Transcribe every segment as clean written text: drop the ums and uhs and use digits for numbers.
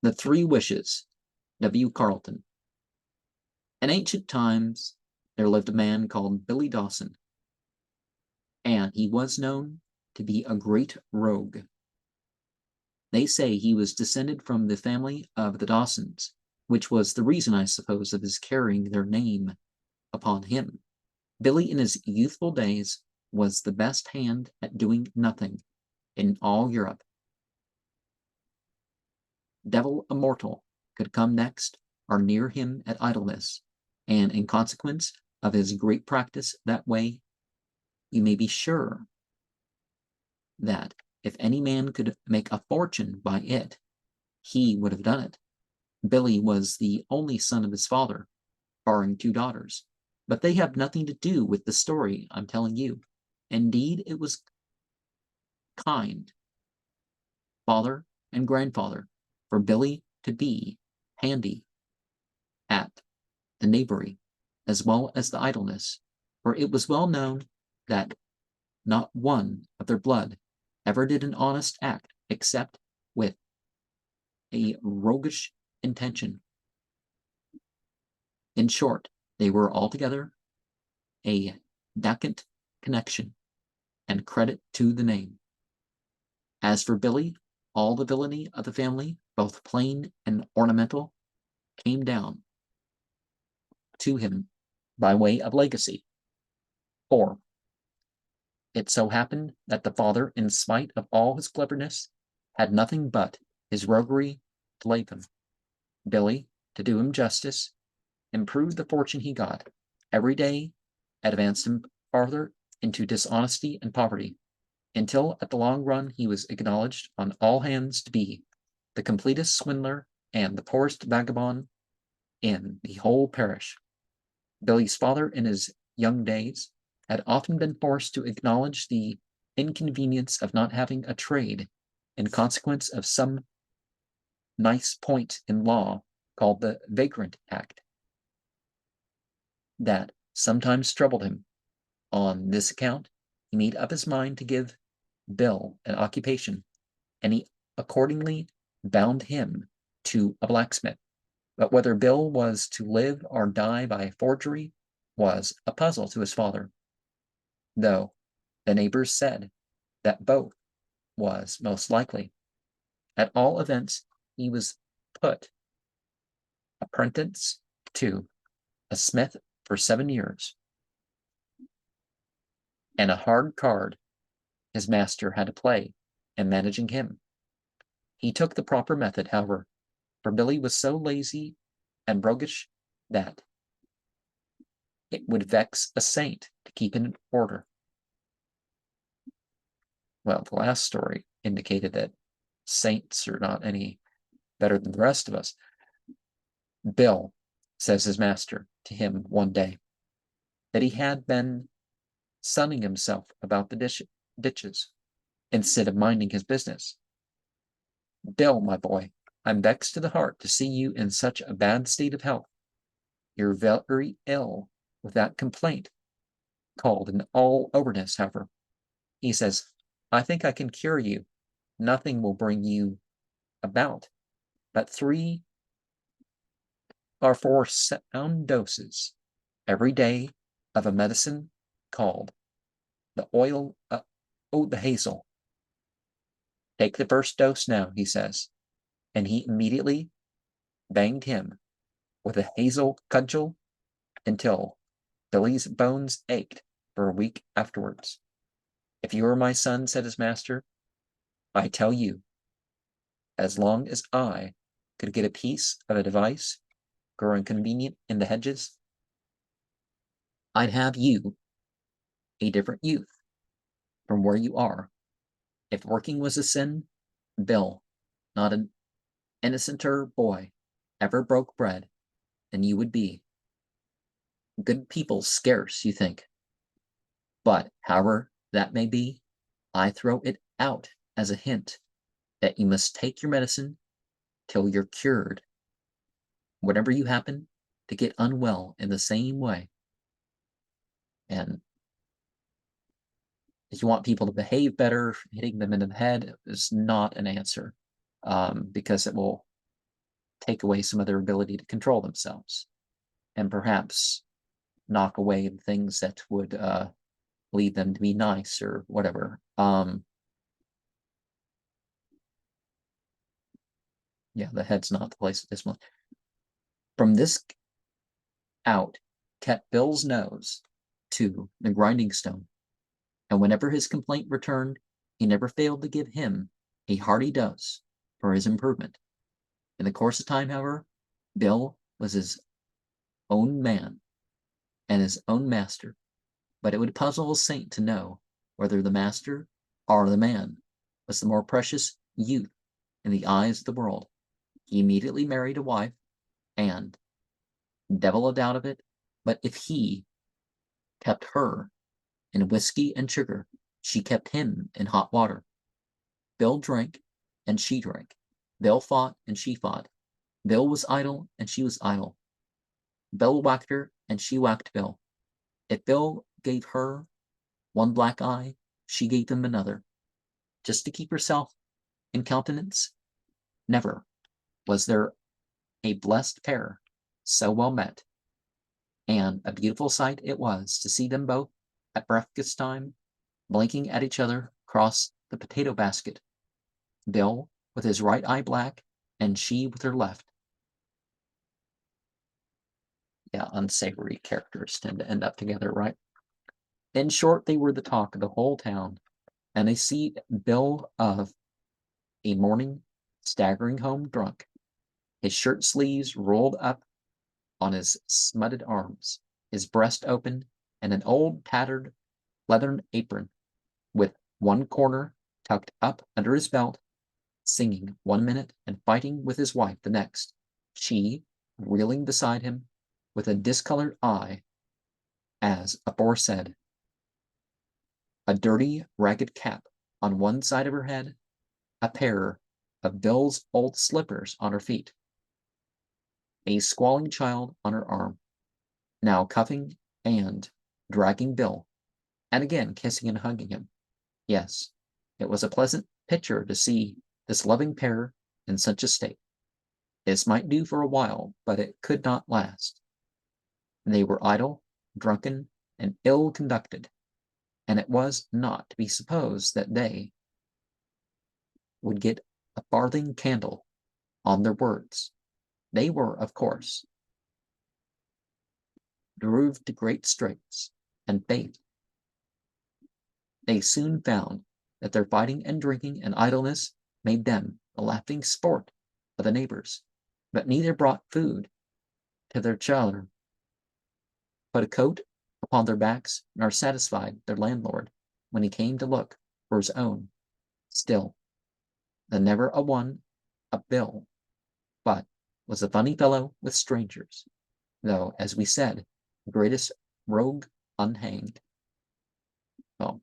The Three Wishes, W. Carleton. In ancient times, there lived a man called Billy Dawson, and he was known to be a great rogue. They say he was descended from the family of the Dawsons, which was the reason, I suppose, of his carrying their name upon him. Billy, in his youthful days, was the best hand at doing nothing in all Europe. Devil immortal could come next or near him at idleness, and in consequence of his great practice that way, you may be sure that if any man could make a fortune by it, he would have done it. Billy was the only son of his father, barring 2 daughters, but they have nothing to do with the story I'm telling you. Indeed, it was kind, father and grandfather, for Billy to be handy at the knavery as well as the idleness, for it was well known that not one of their blood ever did an honest act except with a roguish intention. In short, they were altogether a decent connection, and credit to the name. As for Billy, all the villainy of the family, both plain and ornamental, came down to him by way of legacy. For it so happened that the father, in spite of all his cleverness, had nothing but his roguery to leave him. Billy, to do him justice, improved the fortune he got. Every day advanced him farther into dishonesty and poverty, until at the long run he was acknowledged on all hands to be the completest swindler and the poorest vagabond in the whole parish. Billy's father, in his young days, had often been forced to acknowledge the inconvenience of not having a trade in consequence of some nice point in law called the Vagrant Act that sometimes troubled him. On this account, he made up his mind to give Bill an occupation, and he accordingly bound him to a blacksmith. But whether Bill was to live or die by forgery was a puzzle to his father, though the neighbors said that both was most likely. At all events, he was put apprentice to a smith for 7 years, and a hard card his master had to play in managing him. He took the proper method, however, for Billy was so lazy and roguish that it would vex a saint to keep in order. Well, the last story indicated that saints are not any better than the rest of us. Bill, says his master to him one day, that he had been sunning himself about the ditches instead of minding his business. Bill, my boy, I'm vexed to the heart to see you in such a bad state of health. You're very ill with that complaint called an all-overness, however. He says, I think I can cure you. Nothing will bring you about but 3 or 4 sound doses every day of a medicine called the the hazel. Take the first dose now, he says, and he immediately banged him with a hazel cudgel until Billy's bones ached for a week afterwards. If you were my son, said his master, I tell you, as long as I could get a piece of a device growing convenient in the hedges, I'd have you a different youth from where you are. If working was a sin, Bill, not an innocenter boy, ever broke bread, than you would be. Good people scarce, you think. But however that may be, I throw it out as a hint that you must take your medicine till you're cured, whenever you happen to get unwell in the same way. And if you want people to behave better, hitting them in the head is not an answer, because it will take away some of their ability to control themselves, and perhaps knock away the things that would lead them to be nice or whatever. Yeah, the head's not the place at this moment. From this out kept Bill's nose to the grinding stone, and whenever his complaint returned, he never failed to give him a hearty dose for his improvement. In the course of time, however, Bill was his own man and his own master, but it would puzzle a saint to know whether the master or the man was the more precious youth in the eyes of the world. He immediately married a wife, and, devil a doubt of it, but if he kept her in whiskey and sugar, she kept him in hot water. Bill drank, and she drank. Bill fought, and she fought. Bill was idle, and she was idle. Bill whacked her, and she whacked Bill. If Bill gave her one black eye, she gave him another, just to keep herself in countenance. Never was there a blessed pair so well met, and a beautiful sight it was to see them both at breakfast time blinking at each other across the potato basket, Bill with his right eye black, and she with her left. Yeah, unsavory characters tend to end up together, right? In short, they were the talk of the whole town, and they see Bill of a morning staggering home drunk, his shirt sleeves rolled up on his smutted arms, his breast open, and an old tattered leathern apron with one corner tucked up under his belt, singing one minute and fighting with his wife the next, she reeling beside him with a discolored eye, as aforesaid, a dirty, ragged cap on one side of her head, a pair of Bill's old slippers on her feet, a squalling child on her arm, now cuffing and dragging Bill, and again kissing and hugging him. Yes, it was a pleasant picture to see this loving pair in such a state. This might do for a while, but it could not last. They were idle, drunken, and ill conducted, and it was not to be supposed that they would get a farthing candle on their words. They were, of course, driven to great straits and fate. They soon found that their fighting and drinking and idleness made them the laughing sport of the neighbors, but neither brought food to their children, put a coat upon their backs, nor satisfied their landlord when he came to look for his own. Still, the never a one a Bill, but was a funny fellow with strangers, though, as we said, the greatest rogue unhanged. Well,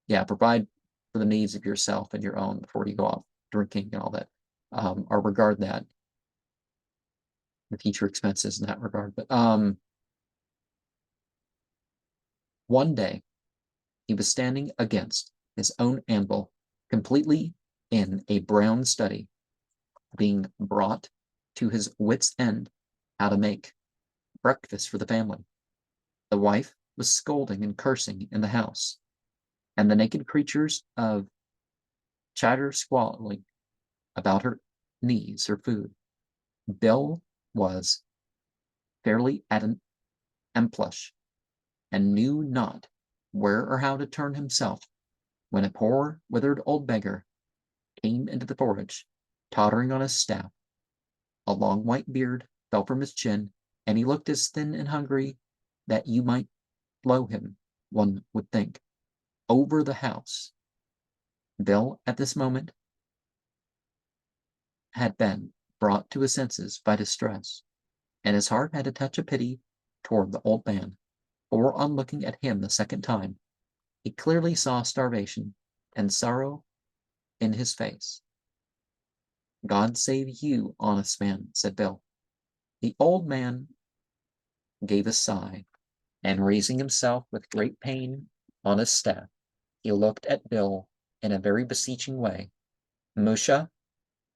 yeah, provide for the needs of yourself and your own before you go off drinking and all that, or regard that the future expenses in that regard. But one day he was standing against his own anvil, completely in a brown study, being brought to his wits' end how to make breakfast for the family. The wife was scolding and cursing in the house, and the naked creatures of chatter squalling about her needs her food. Bill was fairly at an emplush, and knew not where or how to turn himself, when a poor withered old beggar came into the porridge, tottering on his staff. A long white beard fell from his chin, and he looked as thin and hungry that you might blow him, one would think, over the house. Bill, at this moment, had been brought to his senses by distress, and his heart had a touch of pity toward the old man, for on looking at him the second time, he clearly saw starvation and sorrow in his face. God save you, honest man, said Bill. The old man gave a sigh, and raising himself with great pain on his staff, he looked at Bill in a very beseeching way. Musha,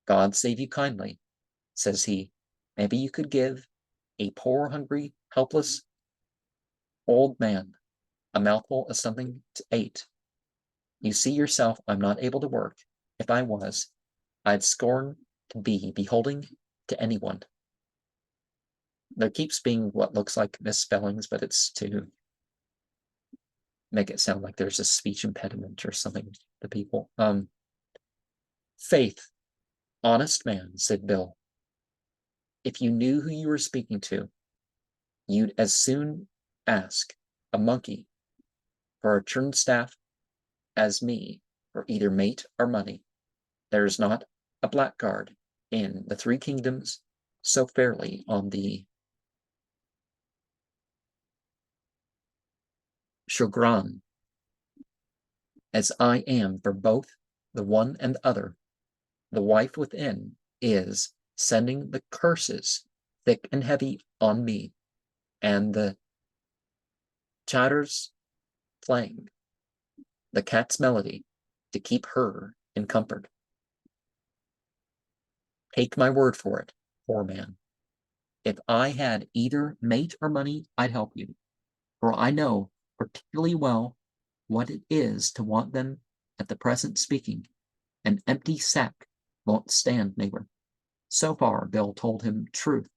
God save you kindly. says he, maybe you could give a poor, hungry, helpless old man a mouthful of something to eat. You see yourself, I'm not able to work. If I was, I'd scorn to be beholding to anyone. There keeps being what looks like misspellings, but it's to make it sound like there's a speech impediment or something to people. Faith, honest man, said Bill. If you knew who you were speaking to, you'd as soon ask a monkey for a churn staff as me for either mate or money. There is not a blackguard in the three kingdoms so fairly on the chagrin as I am for both the one and the other. The wife within is sending the curses thick and heavy on me, and the chatters playing the cat's melody to keep her in comfort. Take my word for it, poor man. If I had either mate or money, I'd help you, for I know particularly well what it is to want them at the present speaking. An empty sack won't stand, neighbor. So far, Bill told him truth.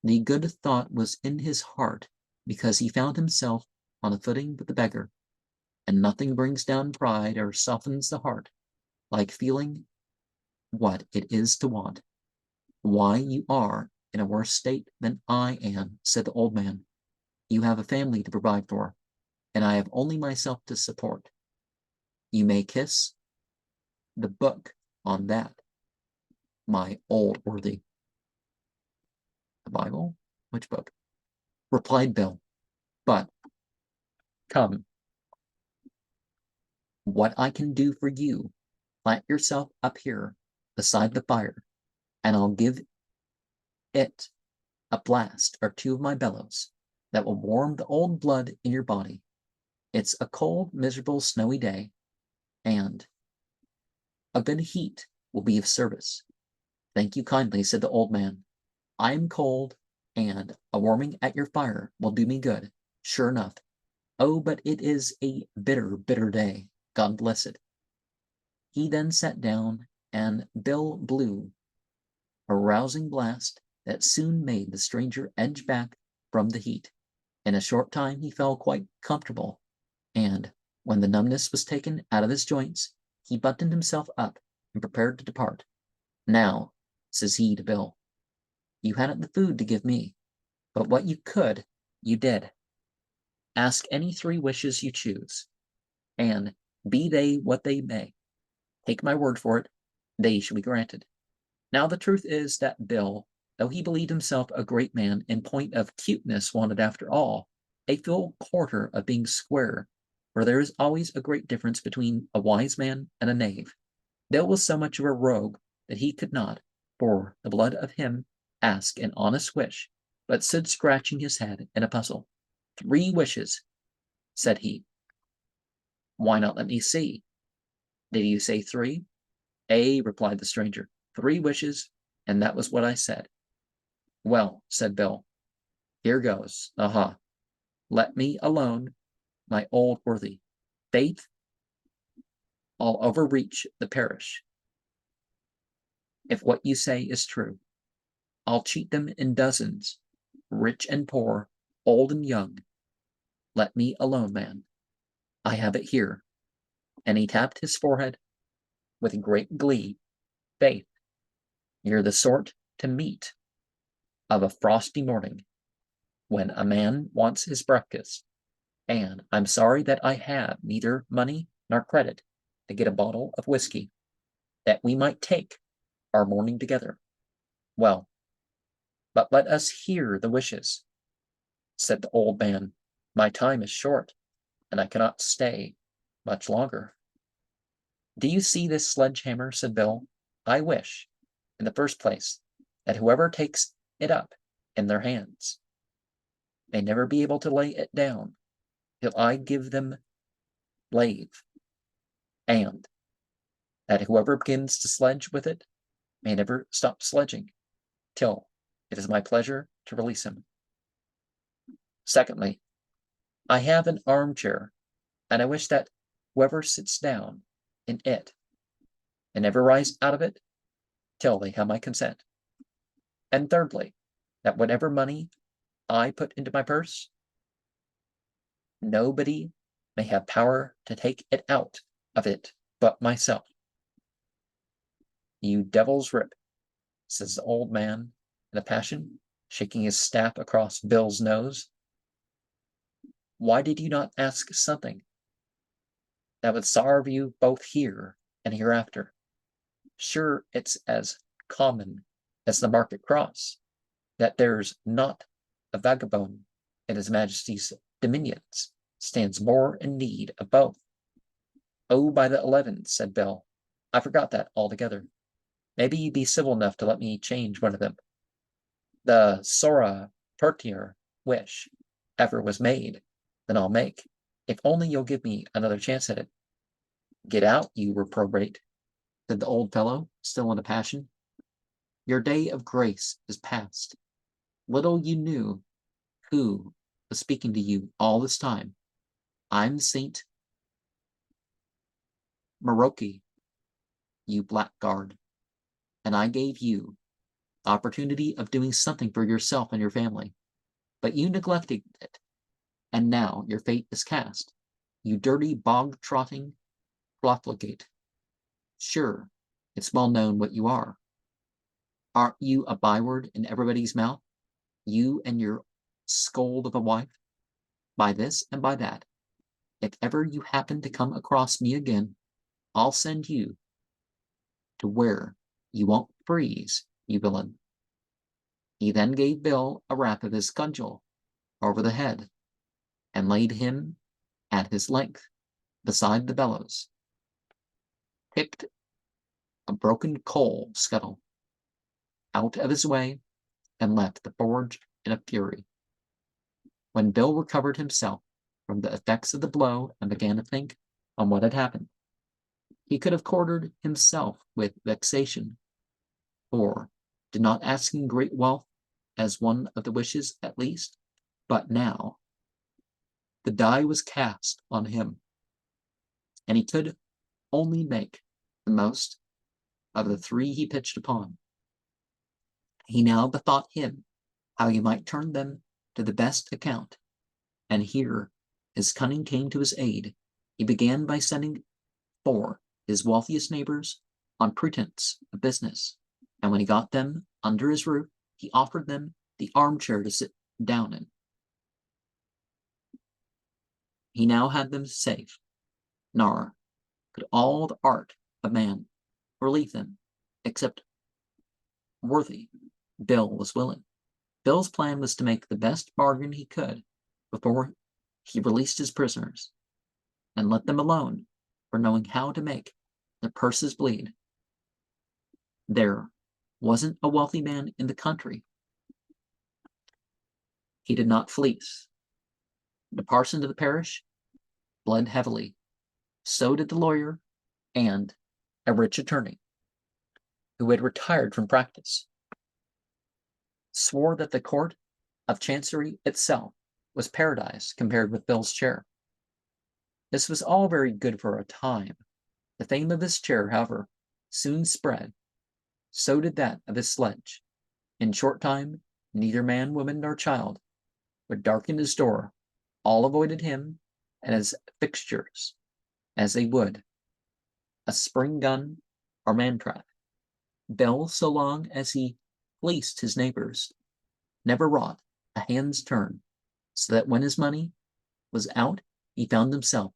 The good thought was in his heart because he found himself on a footing with the beggar, and nothing brings down pride or softens the heart like feeling what it is to want. Why, you are in a worse state than I am, said the old man. You have a family to provide for, and I have only myself to support. You may kiss the book on that, my old worthy. The Bible? Which book? Replied Bill. But, come, what I can do for you, plant yourself up here beside the fire, and I'll give it a blast or two of my bellows that will warm the old blood in your body. It's a cold, miserable, snowy day, and a good heat will be of service. Thank you kindly, said the old man. I am cold, and a warming at your fire will do me good, sure enough. Oh, but it is a bitter, bitter day. God bless it. He then sat down, and Bill blew a rousing blast that soon made the stranger edge back from the heat. In a short time he felt quite comfortable, and when the numbness was taken out of his joints, he buttoned himself up and prepared to depart. Now, says he to Bill, you hadn't the food to give me, but what you could, you did. Ask any three wishes you choose, and be they what they may, take my word for it, they shall be granted. Now the truth is that Bill, though he believed himself a great man in point of cuteness, wanted after all a full quarter of being square, for there is always a great difference between a wise man and a knave. Bill was so much of a rogue that he could not, for the blood of him, ask an honest wish, but stood scratching his head in a puzzle. 3 wishes, said he. Why not let me see? Did you say 3? Replied the stranger. 3 wishes, and that was what I said. Well, said Bill, here goes. Aha. Let me alone, my old worthy. Faith, I'll overreach the parish. If what you say is true, I'll cheat them in dozens, rich and poor, old and young. Let me alone, man. I have it here. And he tapped his forehead with great glee. Faith, you're the sort to meet of a frosty morning when a man wants his breakfast, and I'm sorry that I have neither money nor credit to get a bottle of whiskey, that we might take our morning together. Well, but let us hear the wishes, said the old man. My time is short, and I cannot stay much longer. Do you see this sledgehammer? Said Bill. I wish, in the first place, that whoever takes it up in their hands may never be able to lay it down till I give them leave, and that whoever begins to sledge with it may never stop sledging till it is my pleasure to release him. Secondly, I have an armchair, and I wish that whoever sits down in it and never rise out of it till they have my consent. And thirdly, that whatever money I put into my purse, nobody may have power to take it out of it but myself. You devil's rip, says the old man in a passion, shaking his staff across Bill's nose. Why did you not ask something that would sarve you both here and hereafter? Sure, it's as common as the market cross, that there's not a vagabond in his majesty's dominions stands more in need of both. Oh, by the 11, said Bill, I forgot that altogether. Maybe you'd be civil enough to let me change one of them. The sora tertior wish ever was made, then I'll make, if only you'll give me another chance at it. Get out, you reprobate, said the old fellow, still in a passion. Your day of grace is past. Little you knew who was speaking to you all this time. I'm Saint Maroki, you blackguard, and I gave you the opportunity of doing something for yourself and your family, but you neglected it, and now your fate is cast, you dirty bog-trotting profligate. Sure, it's well known what you are. Aren't you a byword in everybody's mouth? You and your scold of a wife? By this and by that, if ever you happen to come across me again, I'll send you to where you won't freeze, you villain. He then gave Bill a rap of his cudgel over the head and laid him at his length beside the bellows, picked a broken coal scuttle out of his way, and left the forge in a fury. When Bill recovered himself from the effects of the blow and began to think on what had happened, he could have quartered himself with vexation, for did not asking great wealth as one of the wishes at least, but now the die was cast on him, and he could only make the most of the three he pitched upon. He now bethought him how he might turn them to the best account, and here his cunning came to his aid. He began by sending for his wealthiest neighbors on pretense of business, and when he got them under his roof, he offered them the armchair to sit down in. He now had them safe, nor could all the art of man relieve them, except worthy. Bill was willing. Bill's plan was to make the best bargain he could before he released his prisoners, and let them alone for knowing how to make their purses bleed. There wasn't a wealthy man in the country he did not fleece. The parson of the parish bled heavily. So did the lawyer and a rich attorney, who had retired from practice, swore that the court of chancery itself was paradise compared with Bill's chair. This was all very good for a time. The fame of his chair, however, soon spread. So did that of his sledge. In short time, neither man, woman, nor child would darken his door. All avoided him and his fixtures as they would a spring gun or man-trap. Bill, so long as he fleeced his neighbors, never wrought a hand's turn, so that when his money was out, he found himself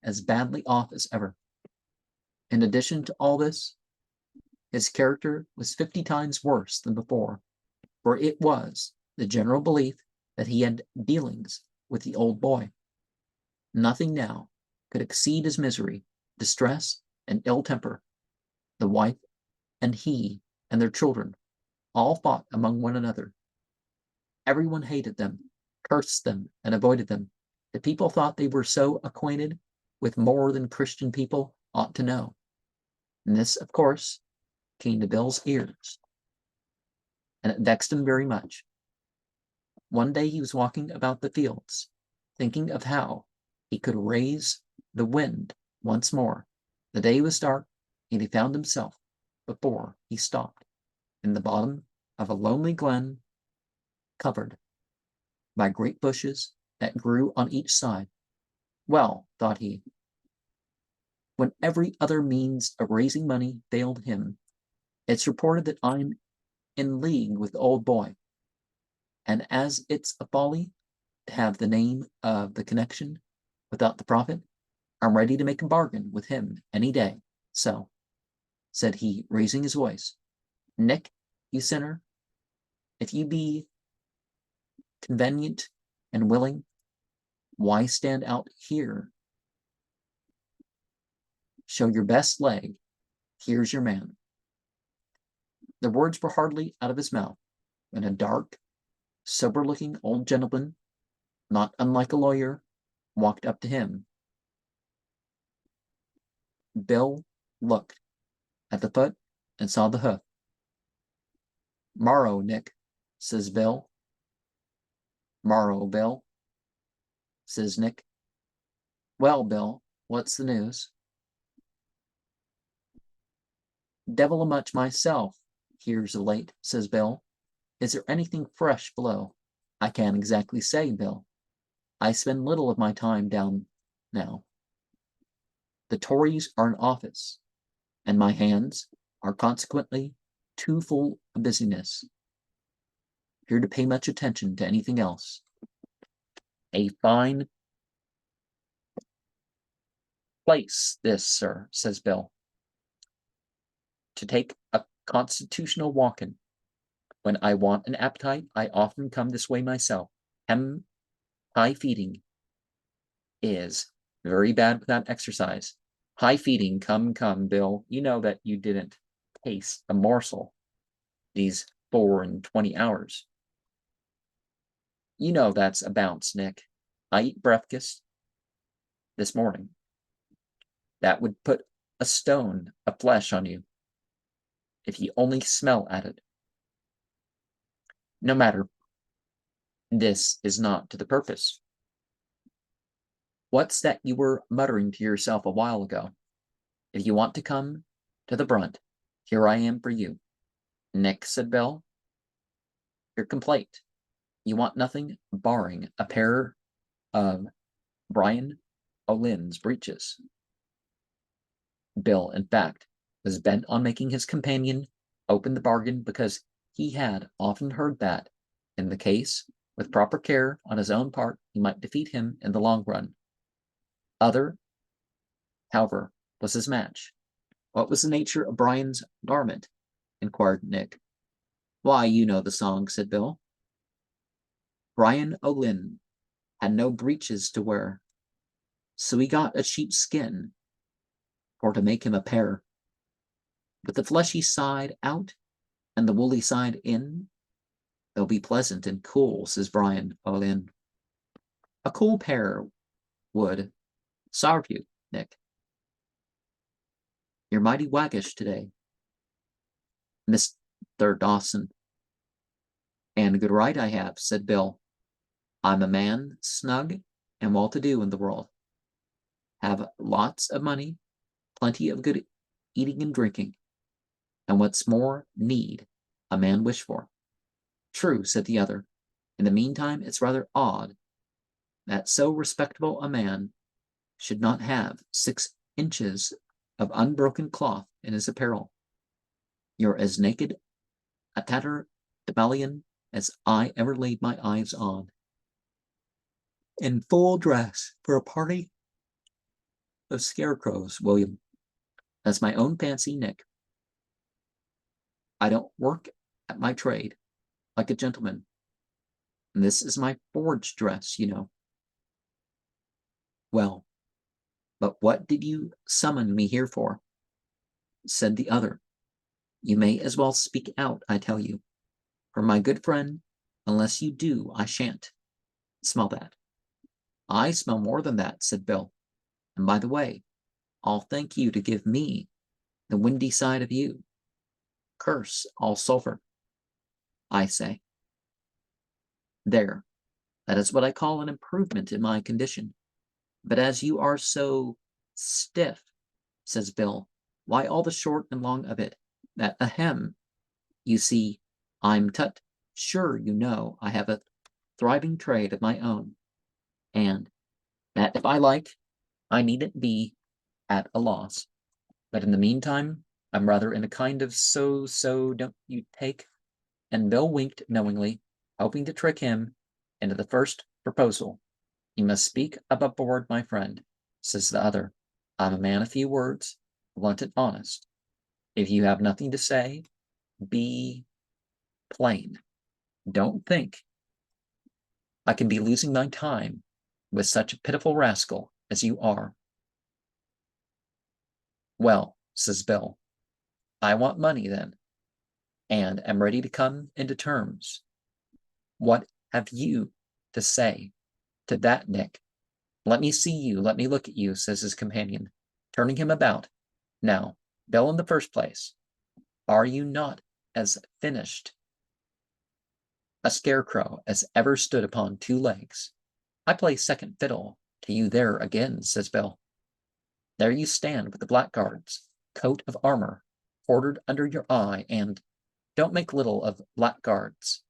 as badly off as ever. In addition to all this, his character was 50 times worse than before, for it was the general belief that he had dealings with the old boy. Nothing now could exceed his misery, distress, and ill temper. The wife and he and their children all fought among one another. Everyone hated them, cursed them, and avoided them. The people thought they were so acquainted with more than Christian people ought to know. And this, of course, came to Bill's ears. and it vexed him very much. One day he was walking about the fields, thinking of how he could raise the wind once more. The day was dark, and he found himself, before he stopped, in the bottom of a lonely glen, covered by great bushes that grew on each side. Well, thought he, when every other means of raising money failed him, it's reported that I'm in league with the old boy, and as it's a folly to have the name of the connection without the profit, I'm ready to make a bargain with him any day. So, said he, raising his voice, Nick, you sinner, if you be convenient and willing, why stand out here? Show your best leg. Here's your man. The words were hardly out of his mouth when a dark, sober-looking old gentleman, not unlike a lawyer, walked up to him. Bill looked at the foot and saw the hoof. Morrow, Nick, says Bill. Morrow, Bill, says Nick. Well, Bill, what's the news? Devil a much myself, here's a late, says Bill. Is there anything fresh below? I can't exactly say, Bill. I spend little of my time down now. The Tories are in office, and my hands are consequently too full of busyness here to pay much attention to anything else. A fine place, this, sir, says Bill, to take a constitutional walk-in. When I want an appetite, I often come this way myself. High feeding is very bad without exercise. High feeding, come, Bill. You know that you didn't taste a morsel these 24 hours. You know that's a bounce, Nick. I eat breakfast this morning. That would put a stone of flesh on you if you only smell at it. No matter. This is not to the purpose. What's that you were muttering to yourself a while ago? If you want to come to the brunt, here I am for you. Nick, said Bill, your complaint. You want nothing barring a pair of Brian O'Lynn's breeches. Bill, in fact, was bent on making his companion open the bargain because he had often heard that, in the case, with proper care on his own part, he might defeat him in the long run. Other, however, was his match. What was the nature of Brian's garment? Inquired Nick. Why, you know the song, said Bill. Brian O'Lynn had no breeches to wear, so he got a sheep's skin for to make him a pair. With the fleshy side out and the woolly side in, they'll be pleasant and cool, says Brian O'Lynn. A cool pair would serve you, Nick. You're mighty waggish today, Mr. Dawson. And good right I have, said Bill. I'm a man snug and well-to-do in the world. Have lots of money, plenty of good eating and drinking, and what's more need a man wish for. True, said the other. In the meantime, it's rather odd that so respectable a man should not have 6 inches of unbroken cloth in his apparel. You're as naked a tatterdemalion as I ever laid my eyes on. In full dress for a party of scarecrows, William. That's my own fancy, Nick. I don't work at my trade like a gentleman. And this is my forge dress, you know. Well, but what did you summon me here for? Said the other. You may as well speak out, I tell you. For my good friend, unless you do, I shan't. Smell that. I smell more than that, said Bill. And by the way, I'll thank you to give me the windy side of you. Curse all sulphur. I say. There, that is what I call an improvement in my condition. But as you are so stiff, says Bill, why all the short and long of it, that ahem, you see, I'm tut sure you know I have a thriving trade of my own, and that if I like, I needn't be at a loss. But in the meantime, I'm rather in a kind of so don't you take? And Bill winked knowingly, hoping to trick him into the first proposal. You must speak above board, my friend, says the other. I'm a man of few words, blunt and honest. If you have nothing to say, be plain. Don't think I can be losing my time with such a pitiful rascal as you are. Well, says Bill, I want money then, and am ready to come into terms. What have you to say to that, Nick? Let me see you, let me look at you, says his companion, turning him about. Now, Bill, in the first place, are you not as finished a scarecrow as ever stood upon two legs? I play second fiddle to you there again, says Bill. There you stand with the blackguard's coat of armor quartered under your eye, and don't make little of blackguards,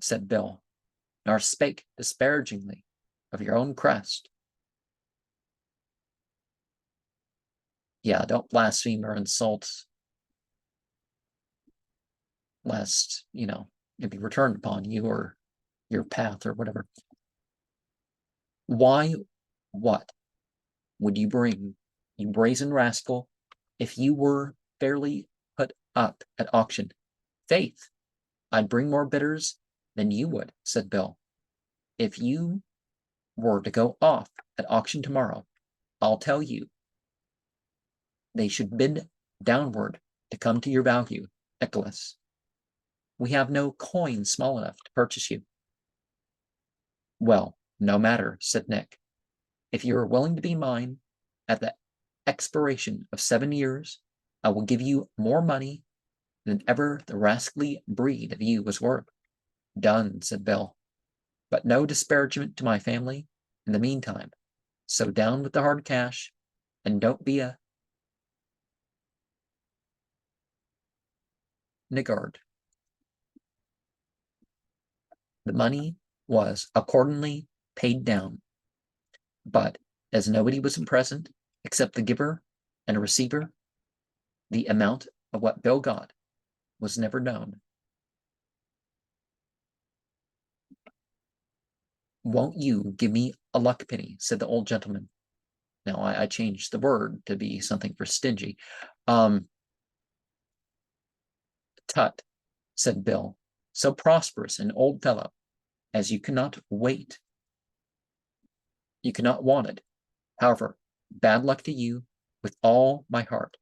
said Bill, nor spake disparagingly of your own crest. Yeah, don't blaspheme or insult, lest, it be returned upon you or your path or whatever. Why, what would you bring, you brazen rascal, if you were fairly put up at auction? Faith, I'd bring more bidders than you would, said Bill. If you were to go off at auction tomorrow, I'll tell you they should bid downward to come to your value, Nicholas. We have no coin small enough to purchase you. Well, no matter, said Nick. If you are willing to be mine at the expiration of 7 years, I will give you more money than ever the rascally breed of you was worth. Done, said Bill. But no disparagement to my family in the meantime. So down with the hard cash, and don't be a niggard. The money was accordingly paid down, but as nobody was present except the giver and a receiver, the amount of what Bill got was never known. Won't you give me a luck penny, said the old gentleman. Now I changed the word to be something for stingy. Tut, said Bill, so prosperous an old fellow as you cannot wait. You cannot want it. However, bad luck to you with all my heart,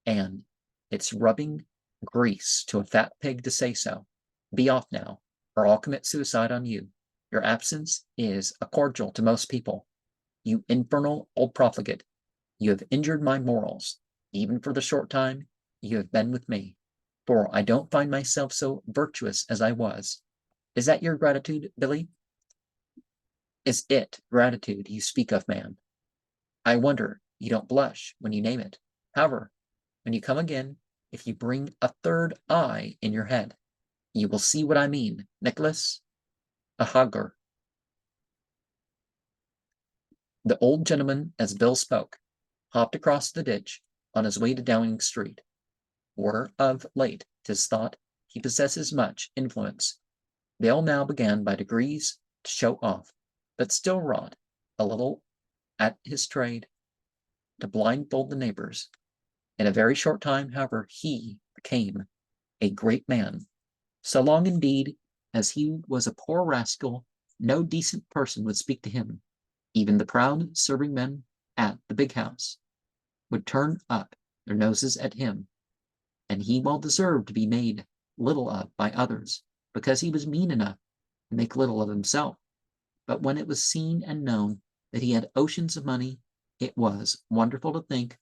and it's rubbing grease to a fat pig to say so. Be off now, or I'll commit suicide on you. Your absence is a cordial to most people. You infernal old profligate, you have injured my morals, even for the short time you have been with me, for I don't find myself so virtuous as I was. Is that your gratitude, Billy? Is it gratitude you speak of, man? I wonder you don't blush when you name it. However, when you come again, if you bring a third eye in your head, you will see what I mean, Nicholas. A hugger. The old gentleman, as Bill spoke, hopped across the ditch on his way to Downing Street, where of late 'tis thought he possesses much influence. Bill now began by degrees to show off, but still wrought a little at his trade to blindfold the neighbors. In a very short time, however, he became a great man. So long, indeed, as he was a poor rascal, no decent person would speak to him. Even the proud serving men at the big house would turn up their noses at him, and he well deserved to be made little of by others, because he was mean enough to make little of himself. But when it was seen and known that he had oceans of money, it was wonderful to think,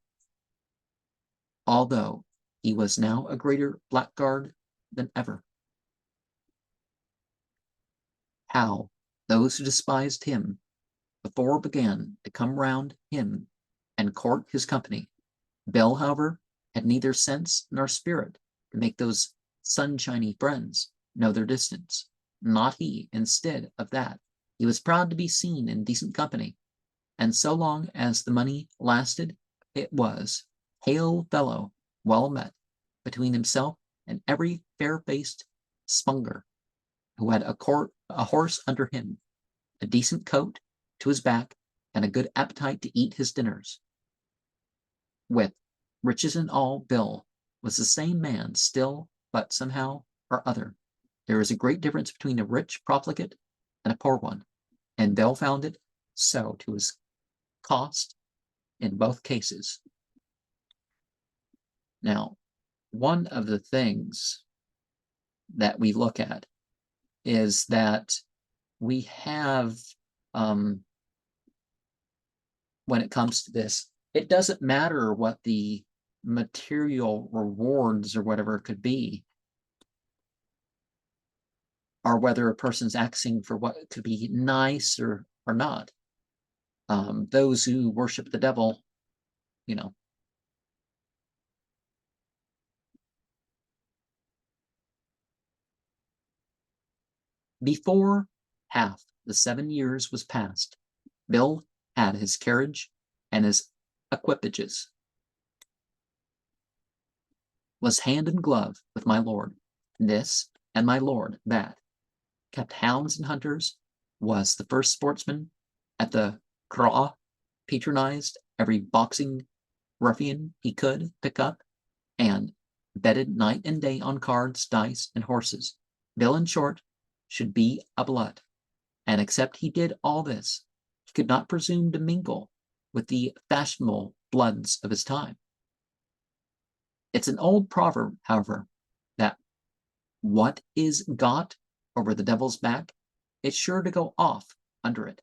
although he was now a greater blackguard than ever, how those who despised him before began to come round him and court his company. Bill, however, had neither sense nor spirit to make those sunshiny friends know their distance. Not he. Instead of that, he was proud to be seen in decent company, and so long as the money lasted, it was hail fellow well met between himself and every fair-faced spunger who had a horse under him, a decent coat to his back, and a good appetite to eat his dinners. With riches and all, Bill was the same man still, but somehow or other there is a great difference between a rich profligate and a poor one, and Bill found it so to his cost in both cases. Now, one of the things that we look at is that we have, when it comes to this, it doesn't matter what the material rewards or whatever it could be, or whether a person's asking for what could be nice or not. Those who worship the devil, before half the 7 years was past, Bill had his carriage and his equipages, was hand and glove with my lord, this, and my lord that, kept hounds and hunters, was the first sportsman at the craw, patronized every boxing ruffian he could pick up, and betted night and day on cards, dice, and horses. Bill, in short, should be a blood, and except he did all this, he could not presume to mingle with the fashionable bloods of his time. It's an old proverb, however, that what is got over the devil's back, it's sure to go off under it.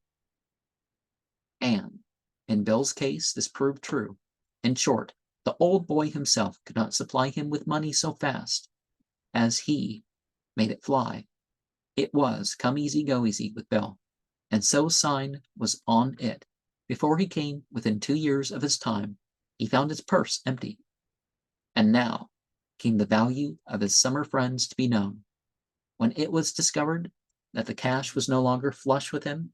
And in Bill's case, this proved true. In short, the old boy himself could not supply him with money so fast as he made it fly. It was come easy, go easy with Bill, and so sign was on it. Before he came within 2 years of his time, he found his purse empty. And now came the value of his summer friends to be known. When it was discovered that the cash was no longer flush with him,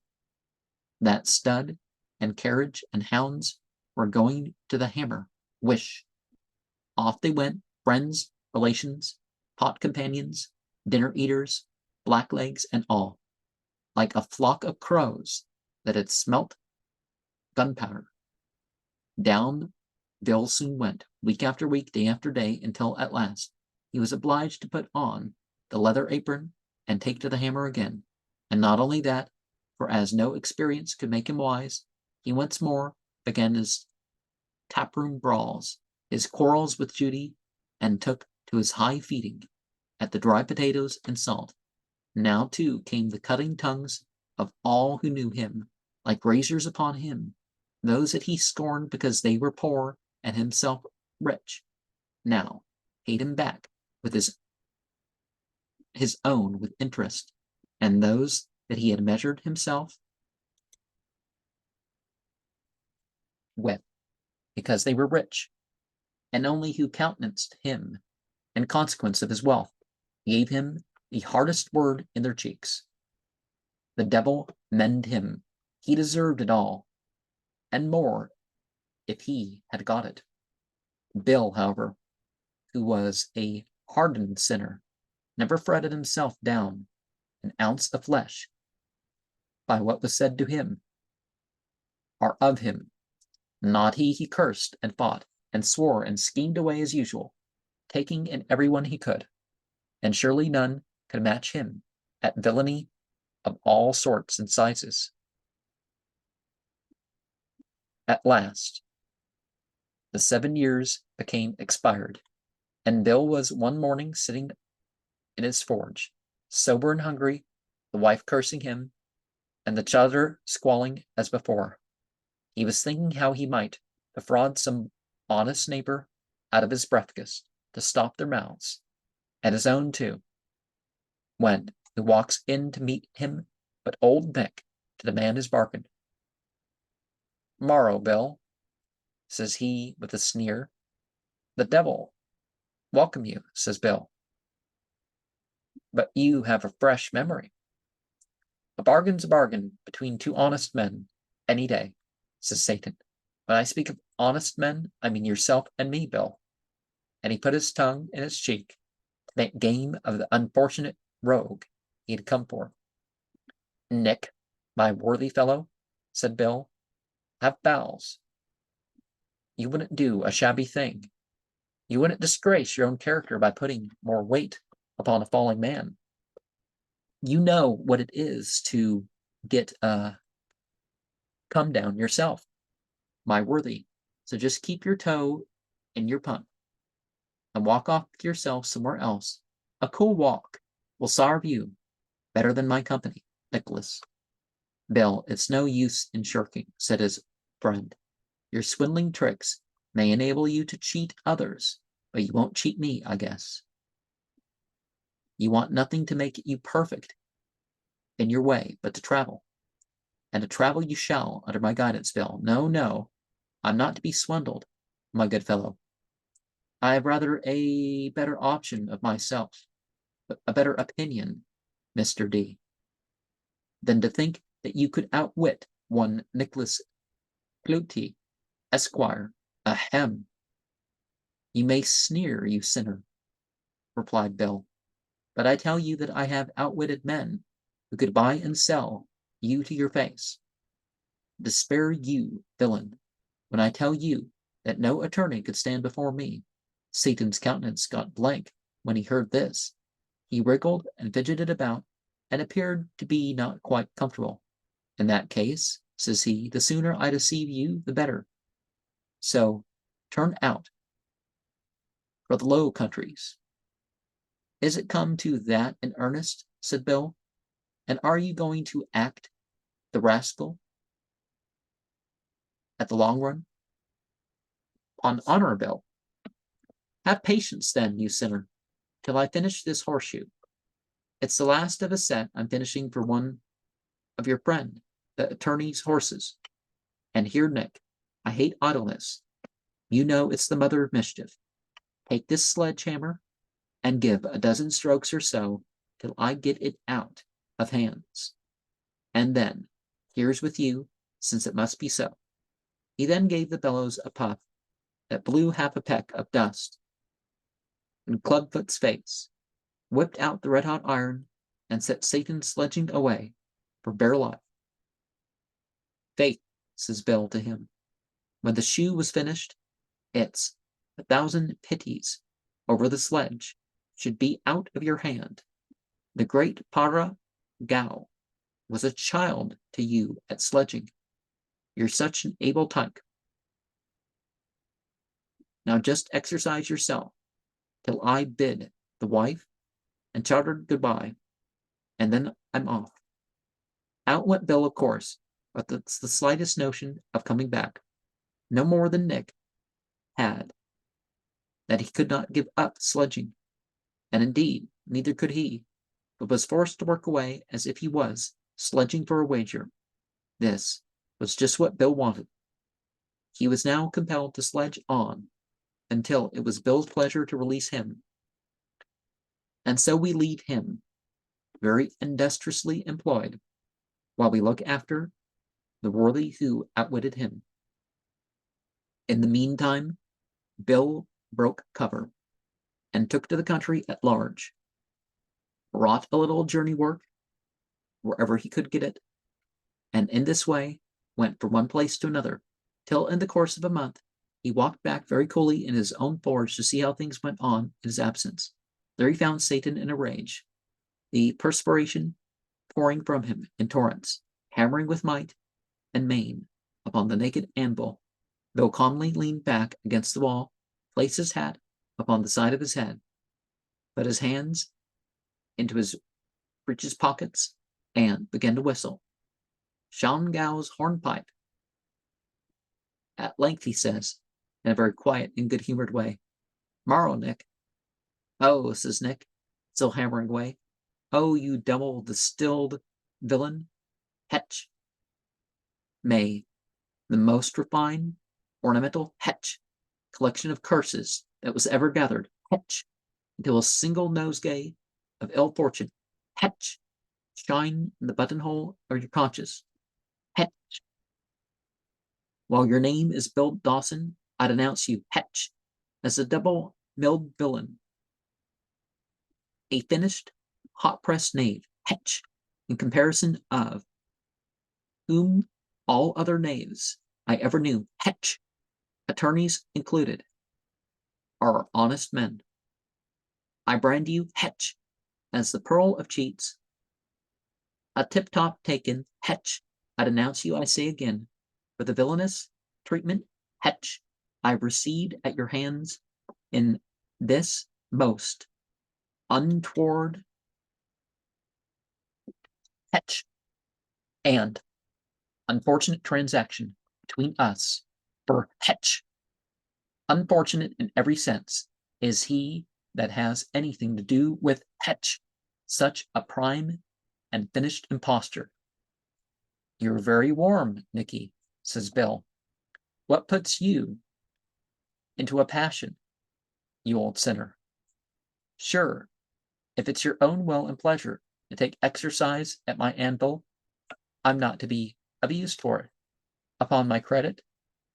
that stud and carriage and hounds were going to the hammer, whish. Off they went, friends, relations, pot companions, dinner eaters, blacklegs, and all, like a flock of crows that had smelt gunpowder. Down Bill soon went, week after week, day after day, until at last he was obliged to put on the leather apron and take to the hammer again. And not only that, for as no experience could make him wise, he once more began his taproom brawls, his quarrels with Judy, and took to his high feeding at the dry potatoes and salt. Now, too, came the cutting tongues of all who knew him, like razors upon him, those that he scorned because they were poor and himself rich. Now hate him back with his own with interest, and those that he had measured himself with, because they were rich, and only who countenanced him in consequence of his wealth, gave him the hardest word in their cheeks. The devil mend him. He deserved it all, and more if he had got it. Bill, however, who was a hardened sinner, never fretted himself down an ounce of flesh by what was said to him or of him. Not he. He cursed and fought and swore and schemed away as usual, taking in every one he could, and surely none could match him at villainy of all sorts and sizes. At last, the 7 years became expired, and Bill was one morning sitting in his forge, sober and hungry, the wife cursing him, and the children squalling as before. He was thinking how he might defraud some honest neighbor out of his breakfast to stop their mouths, and his own too, when who walks in to meet him but old Nick to demand his bargain. "Morrow, Bill," says he with a sneer. "The devil welcome you," says Bill. "But you have a fresh memory." "A bargain's a bargain between two honest men, any day," says Satan. "When I speak of honest men, I mean yourself and me, Bill." And he put his tongue in his cheek to make game of the unfortunate rogue he had come for. "Nick, my worthy fellow," said Bill, "have bowels. You wouldn't do a shabby thing. You wouldn't disgrace your own character by putting more weight upon a falling man. You know what it is to get a come down yourself, my worthy. So just keep your toe in your punt and walk off with yourself somewhere else. A cool walk will sarve you better than my company, Nicholas." "Bill, it's no use in shirking," said his friend. "Your swindling tricks may enable you to cheat others, but you won't cheat me, I guess. You want nothing to make you perfect in your way but to travel. And to travel you shall under my guidance, Bill. No, no, I'm not to be swindled, my good fellow. I have rather a better option of myself, a better opinion, Mr. D, than to think that you could outwit one Nicholas Cloutey, Esquire. Ahem." "You may sneer, you sinner," replied Bill, "but I tell you that I have outwitted men who could buy and sell you to your face. Despair, you villain, when I tell you that no attorney could stand before me." Satan's countenance got blank when he heard this. He wriggled and fidgeted about, and appeared to be not quite comfortable. "In that case," says he, "the sooner I deceive you, the better. So turn out for the Low Countries." "Is it come to that in earnest?" said Bill. "And are you going to act the rascal at the long run?" "On honor, Bill." "Have patience then, you sinner, till I finish this horseshoe. It's the last of a set I'm finishing for one of your friend, the attorney's horses. And here, Nick, I hate idleness. You know it's the mother of mischief. Take this sledgehammer and give a dozen strokes or so till I get it out of hands. And then, here's with you, since it must be so." He then gave the bellows a puff that blew half a peck of dust in Clubfoot's face, whipped out the red-hot iron, and set Satan sledging away for bare life. "Faith," says Bill to him, when the shoe was finished, "it's 1,000 pities over the sledge should be out of your hand. The great Para Gow was a child to you at sledging. You're such an able tyke. Now just exercise yourself till I bid the wife and chartered goodbye, and then I'm off." Out went Bill, of course, without the slightest notion of coming back, no more than Nick had that he could not give up sledging, and indeed neither could he, but was forced to work away as if he was sledging for a wager. This was just what Bill wanted. He was now compelled to sledge on until it was Bill's pleasure to release him. And so we leave him, very industriously employed, while we look after the worthy who outwitted him. In the meantime, Bill broke cover and took to the country at large, wrought a little journey work wherever he could get it, and in this way went from one place to another, till in the course of a month he walked back very coolly in his own forge to see how things went on in his absence. There he found Satan in a rage, the perspiration pouring from him in torrents, hammering with might and main upon the naked anvil. Bill calmly leaned back against the wall, placed his hat upon the side of his head, put his hands into his breeches pockets, and began to whistle Schongau's hornpipe. At length he says, in a very quiet and good-humored way, "Morrow, Nick." "Oh," says Nick, still hammering away. "Oh, you double-distilled villain, Hetch. May the most refined, ornamental hetch collection of curses that was ever gathered, hetch, until a single nosegay of ill fortune, hetch, shine in the buttonhole of your conscience, hetch. While your name is Bill Dawson, I denounce you, hetch, as a double-milled villain, a finished, hot-pressed knave, hetch, in comparison of whom all other knaves I ever knew, hetch, attorneys included, are honest men. I brand you, hetch, as the pearl of cheats, a tip-top taken, hetch, I denounce you, I say again, for the villainous treatment, hetch, I received at your hands in this most untoward hetch and unfortunate transaction between us, for hetch, unfortunate in every sense, is he that has anything to do with hetch, such a prime and finished impostor. You're very warm, Nicky, says Bill. What puts you into a passion, you old sinner? Sure, if it's your own will and pleasure to take exercise at my anvil, I'm not to be abused for it. Upon my credit,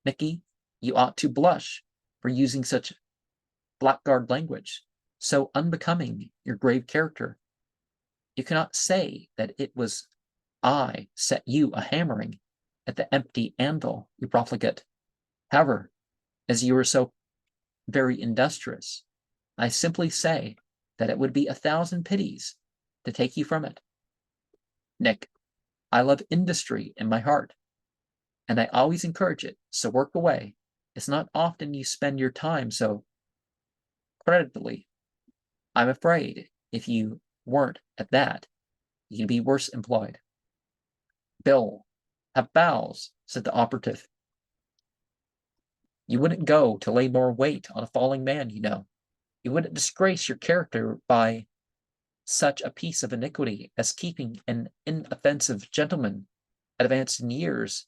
Nicky, you ought to blush for using such blackguard language, so unbecoming your grave character. You cannot say that it was I set you a hammering at the empty anvil, you profligate. However, as you are so very industrious, I simply say that it would be 1,000 pities to take you from it. Nick, I love industry in my heart, and I always encourage it, so work away. It's not often you spend your time so creditably. I'm afraid if you weren't at that, you'd be worse employed. Bill, have bowels, said the operative. You wouldn't go to lay more weight on a falling man, you know. You wouldn't disgrace your character by such a piece of iniquity as keeping an inoffensive gentleman advanced in years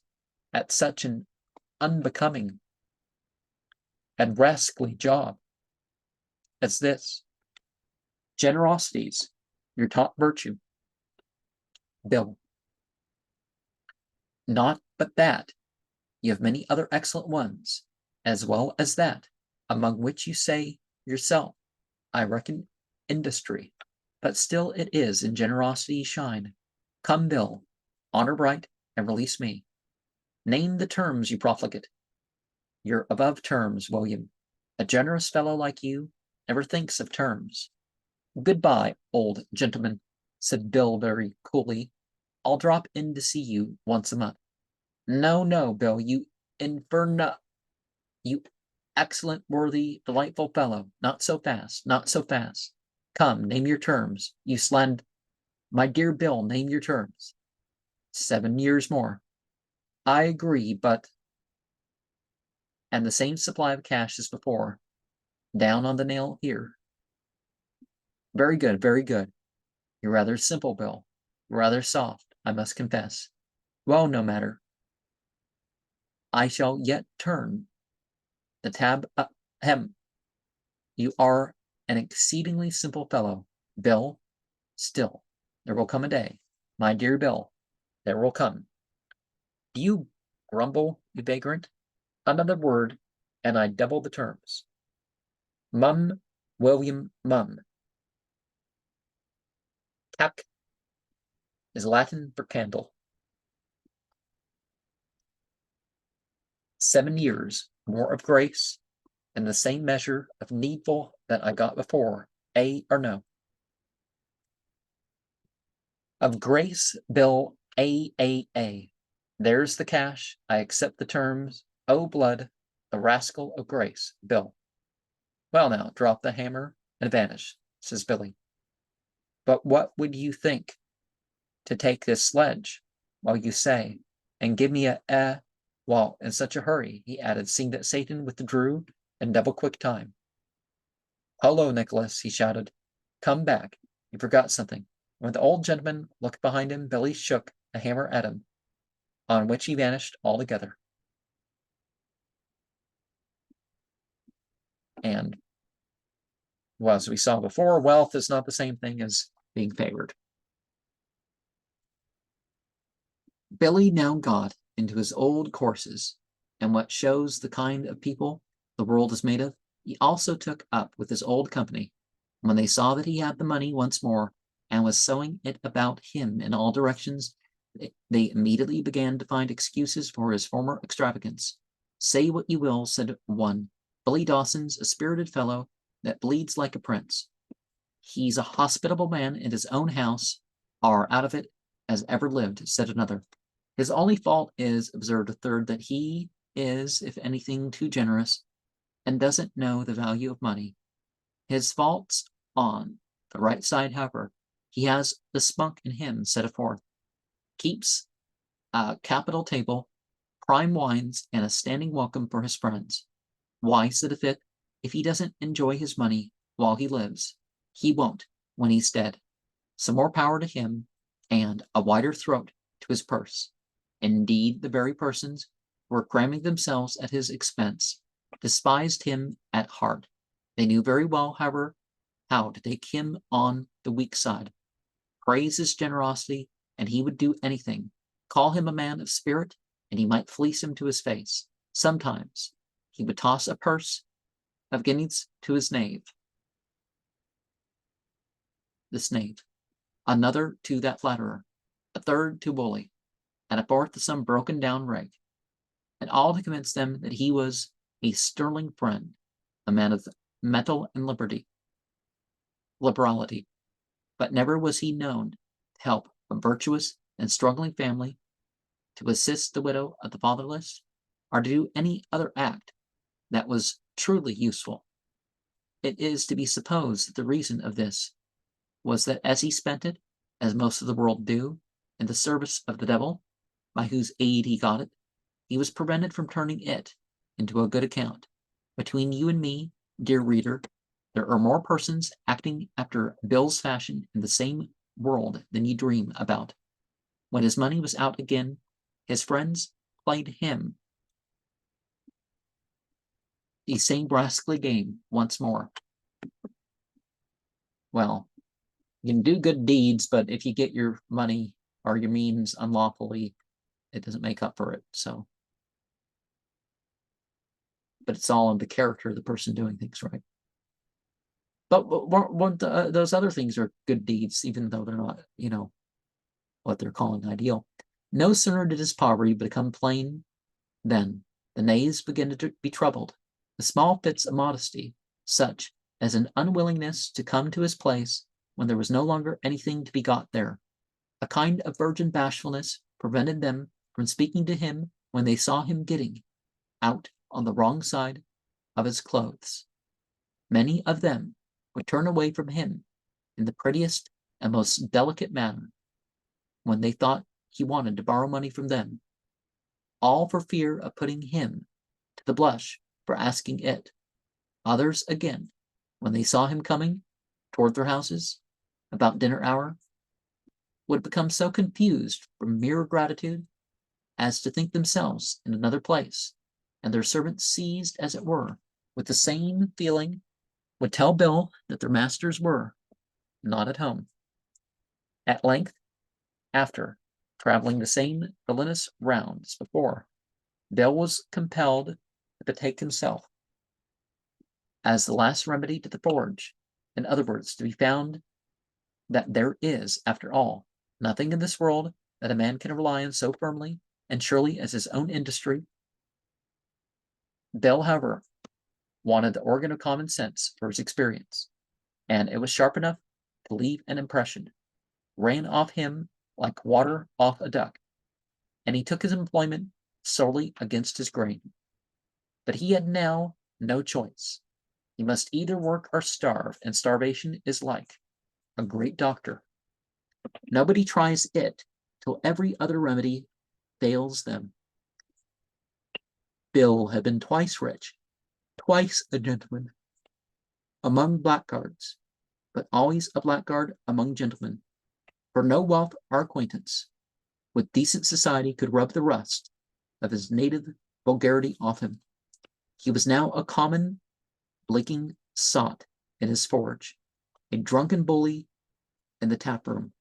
at such an unbecoming and rascally job as this. Generosity's your top virtue. Bill. Not but that you have many other excellent ones, as well as that, among which you say yourself, I reckon industry, but still it is in generosity you shine. Come, Bill, honor bright, and release me. Name the terms, you profligate. You're above terms, William. A generous fellow like you never thinks of terms. Goodbye, old gentleman, said Bill very coolly. I'll drop in to see you once a month. No, no, Bill, you inferno, you excellent, worthy, delightful fellow. Not so fast, not so fast. Come, name your terms. You my dear Bill, name your terms. 7 years more. I agree, but... And the same supply of cash as before. Down on the nail here. Very good, very good. You're rather simple, Bill. Rather soft, I must confess. Well, no matter. I shall yet turn the tab up. You are an exceedingly simple fellow, Bill. Still, there will come a day, my dear Bill, there will come. Do you grumble, you vagrant? Another word, and I double the terms. Mum, William, mum. Cac is Latin for candle. 7 years more of grace, and the same measure of needful that I got before, or no? Of grace, Bill, A. There's the cash. I accept the terms. Oh, blood, the rascal of grace, Bill. Well, now, drop the hammer and vanish, says Billy. But what would you think to take this sledge while you say, and give me well, in such a hurry, he added, seeing that Satan withdrew in double quick time. Hello, Nicholas, he shouted. Come back. You forgot something. When the old gentleman looked behind him, Billy shook a hammer at him, on which he vanished altogether. And, well, as we saw before, wealth is not the same thing as being favored. Billy now got into his old courses, and what shows the kind of people the world is made of, he also took up with his old company. When they saw that he had the money once more, and was sowing it about him in all directions, they immediately began to find excuses for his former extravagance. Say what you will, said one, Billy Dawson's a spirited fellow that bleeds like a prince. He's a hospitable man in his own house, or out of it as ever lived, said another. His only fault is, observed a third, that he is, if anything, too generous, and doesn't know the value of money. His faults on the right side, however, he has the spunk in him, said a fourth. Keeps a capital table, prime wines, and a standing welcome for his friends. Why, said a fifth, if he doesn't enjoy his money while he lives, he won't when he's dead. Some more power to him, and a wider throat to his purse. Indeed, the very persons who were cramming themselves at his expense despised him at heart. They knew very well, however, how to take him on the weak side, praise his generosity, and he would do anything, call him a man of spirit, and he might fleece him to his face. Sometimes he would toss a purse of guineas to his knave, this knave, another to that flatterer, a third to bully, and a fourth to some broken down rake, and all to convince them that he was a sterling friend, a man of metal and liberality, but never was he known to help a virtuous and struggling family, to assist the widow of the fatherless, or to do any other act that was truly useful. It is to be supposed that the reason of this was that as he spent it, as most of the world do, in the service of the devil, by whose aid he got it, he was prevented from turning it into a good account. Between you and me, dear reader, there are more persons acting after Bill's fashion in the same world than you dream about. When his money was out again, his friends played him the same rascally game once more. Well, you can do good deeds, but if you get your money or your means unlawfully, it doesn't make up for it. So, but it's all in the character of the person doing things, right? But those other things are good deeds, even though they're not, what they're calling ideal. No sooner did his poverty become plain than the knaves began to be troubled. The small fits of modesty, such as an unwillingness to come to his place when there was no longer anything to be got there, a kind of virgin bashfulness, prevented them from speaking to him when they saw him getting out on the wrong side of his clothes. Many of them would turn away from him in the prettiest and most delicate manner when they thought he wanted to borrow money from them, all for fear of putting him to the blush for asking it. Others, again, when they saw him coming toward their houses about dinner hour, would become so confused from mere gratitude as to think themselves in another place, and their servants, seized as it were with the same feeling, would tell Bill that their masters were not at home. At length, after traveling the same villainous round as before, Bill was compelled to betake himself, as the last remedy, to the forge. In other words, to be found that there is, after all, nothing in this world that a man can rely on so firmly and surely as his own industry. Bill, however, wanted the organ of common sense for his experience, and it was sharp enough to leave an impression, ran off him like water off a duck, and he took his employment solely against his grain. But he had now no choice. He must either work or starve, and starvation is like a great doctor. Nobody tries it till every other remedy fails them. Bill had been twice rich, twice a gentleman among blackguards, but always a blackguard among gentlemen, for no wealth or acquaintance with decent society could rub the rust of his native vulgarity off him. He was now a common, blinking sot in his forge, a drunken bully in the tap room,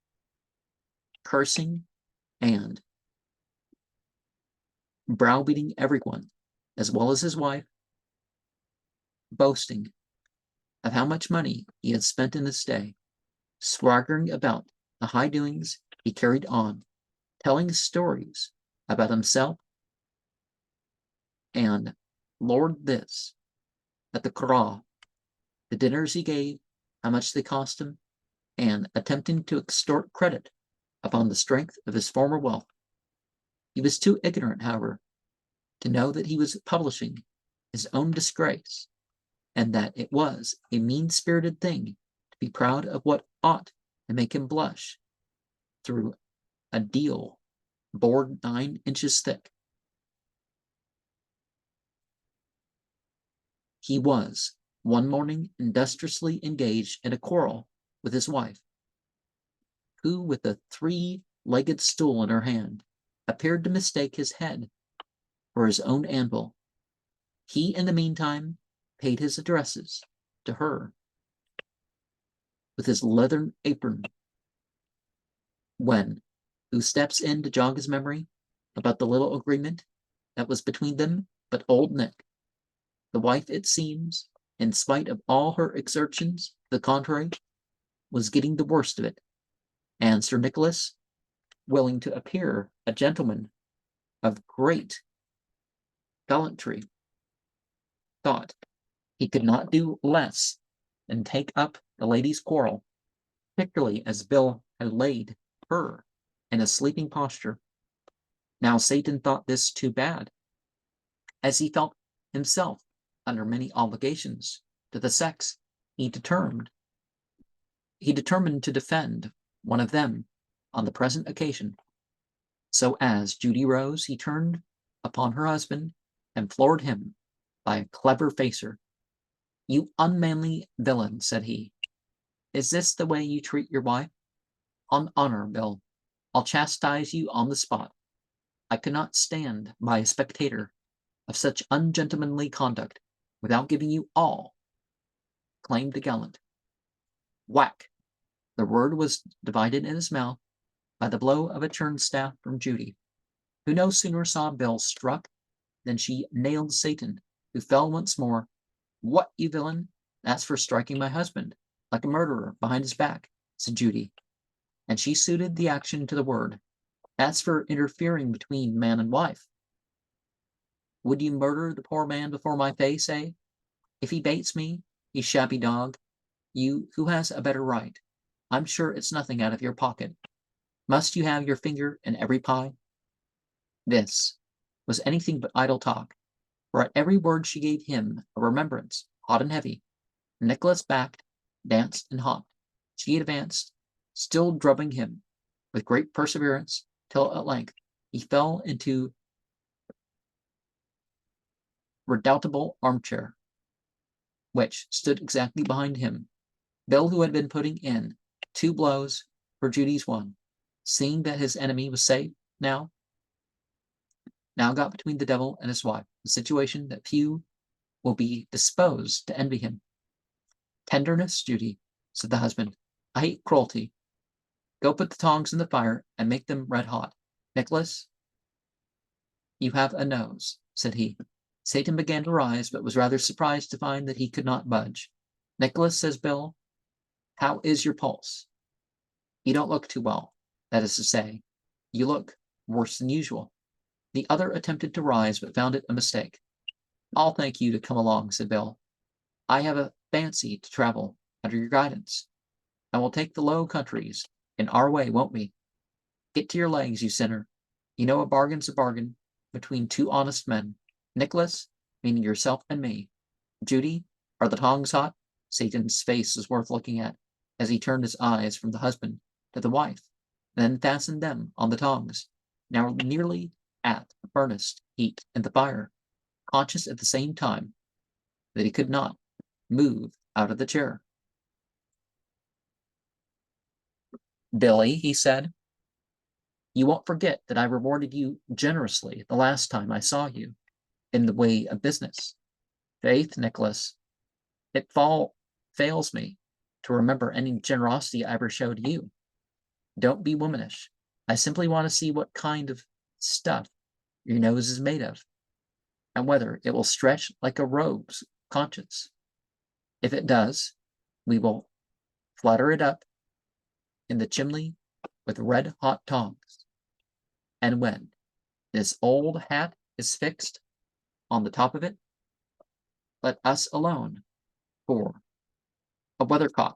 cursing and browbeating everyone, as well as his wife, boasting of how much money he had spent in this day, swaggering about the high doings he carried on, telling stories about himself and Lord this at the corral, the dinners he gave, how much they cost him, and attempting to extort credit upon the strength of his former wealth. He was too ignorant, however, to know that he was publishing his own disgrace, and that it was a mean-spirited thing to be proud of what ought to make him blush through a deal bored 9 inches thick. He was one morning industriously engaged in a quarrel with his wife, who, with a 3-legged stool in her hand, appeared to mistake his head for his own anvil. He, in the meantime, paid his addresses to her with his leathern apron, when who steps in to jog his memory about the little agreement that was between them but old Nick. The wife, it seems, in spite of all her exertions to the contrary, was getting the worst of it, and Sir Nicholas, willing to appear a gentleman of great gallantry, thought he could not do less than take up the lady's quarrel, particularly as Bill had laid her in a sleeping posture. Now Satan thought this too bad, as he felt himself under many obligations to the sex. He determined to defend one of them on the present occasion. So as Judy rose, he turned upon her husband and floored him by a clever facer. "You unmanly villain," said he, "is this the way you treat your wife? On honor, Bill, I'll chastise you on the spot. I could not stand by a spectator of such ungentlemanly conduct without giving you all," claimed the gallant. Whack! The word was divided in his mouth by the blow of a churn staff from Judy, who no sooner saw Bill struck than she nailed Satan, who fell once more. "What, you villain? That's for striking my husband, like a murderer, behind his back," said Judy, and she suited the action to the word. "That's for interfering between man and wife. Would you murder the poor man before my face, eh? If he baits me, you shabby dog, you who has a better right, I'm sure it's nothing out of your pocket. Must you have your finger in every pie?" This was anything but idle talk, for at every word she gave him a remembrance, hot and heavy. Nicholas backed, danced, and hopped. She advanced, still drubbing him with great perseverance, till at length he fell into redoubtable armchair, which stood exactly behind him. Bill, who had been putting in 2 blows for Judy's one, seeing that his enemy was safe now got between the devil and his wife, a situation that few will be disposed to envy him. "Tenderness, Judy," said the husband. "I hate cruelty. Go put the tongs in the fire and make them red hot. Nicholas, you have a nose," said he. Satan began to rise, but was rather surprised to find that he could not budge. "Nicholas," says Bill, "how is your pulse? You don't look too well. That is to say, you look worse than usual." The other attempted to rise, but found it a mistake. "I'll thank you to come along," said Bill. "I have a fancy to travel under your guidance, and we'll take the Low Countries in our way, won't we? Get to your legs, you sinner. You know a bargain's a bargain between 2 honest men. Nicholas, meaning yourself and me. Judy, are the tongs hot?" Satan's face was worth looking at, as he turned his eyes from the husband to the wife, and then fastened them on the tongs, now nearly at the furnace heat in the fire, conscious at the same time that he could not move out of the chair. "Billy," he said, You won't forget that I rewarded you generously the last time I saw you in the way of business. Faith, Nicholas, it fails me to remember any generosity I ever showed you. Don't be womanish. I simply want to see what kind of stuff your nose is made of, and whether it will stretch like a rogue's conscience. If it does, we will flutter it up in the chimney with red-hot tongs. And when this old hat is fixed on the top of it, let us alone for a weathercock.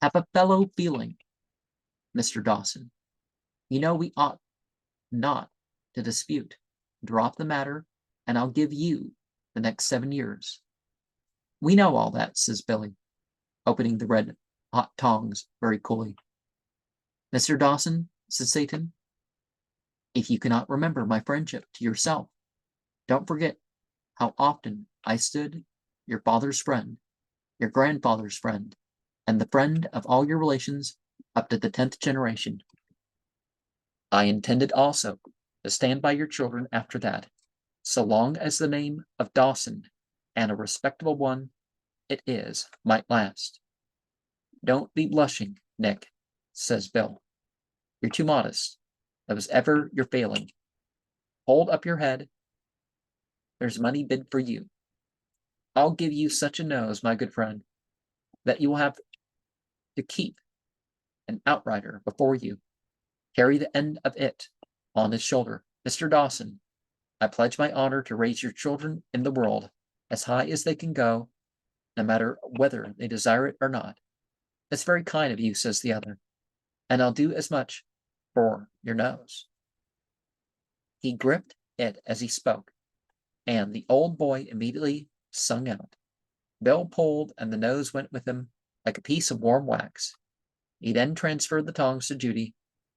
Have a fellow feeling, Mr. Dawson. You know we ought not to dispute. Drop the matter, and I'll give you the next 7 years. We know all that, says Billy, opening the red hot tongs very coolly. Mr. Dawson, says Satan, if you cannot remember my friendship to yourself, don't forget how often I stood your father's friend, your grandfather's friend, and the friend of all your relations up to the 10th generation. I intended also to stand by your children after that, so long as the name of Dawson, and a respectable one it is, might last. Don't be blushing, Nick, says Bill. You're too modest. That was ever your failing. Hold up your head. There's money bid for you. I'll give you such a nose, my good friend, that you will have to keep an outrider before you. Carry the end of it on his shoulder. Mr. Dawson, I pledge my honor to raise your children in the world as high as they can go, no matter whether they desire it or not. That's very kind of you, says the other, and I'll do as much for your nose. He gripped it as he spoke, and the old boy immediately sung out. Bill pulled, and the nose went with him like a piece of warm wax. He then transferred the tongs to Judy,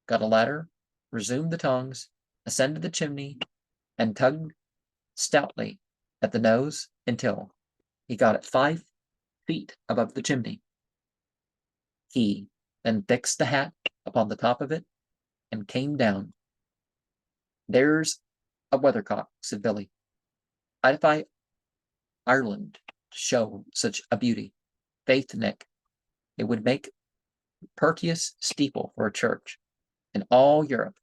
got a ladder, resumed the tongs, ascended the chimney, and tugged stoutly at the nose until he got it 5 feet above the chimney. He then fixed the hat upon the top of it and came down. There's a weathercock, said Billy. I'd defy Ireland to show such a beauty. Faith, Nick, it would make the prettiest steeple for a church in all Europe,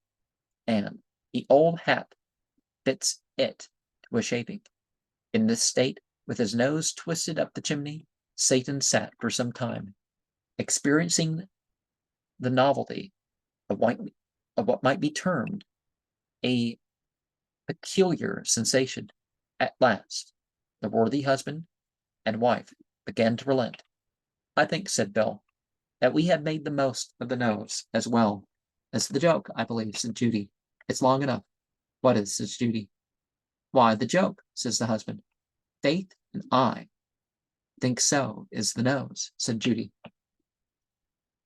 and the old hat fits it to a shaping. In this state, with his nose twisted up the chimney, Satan sat for some time, experiencing the novelty of what might be termed a peculiar sensation. At last, the worthy husband and wife began to relent. I think, said Bill, that we have made the most of the nose as well as the joke, I believe, said Judy. It's long enough. What is, says Judy. Why, the joke, says the husband. Faith and I think so is the nose, said Judy.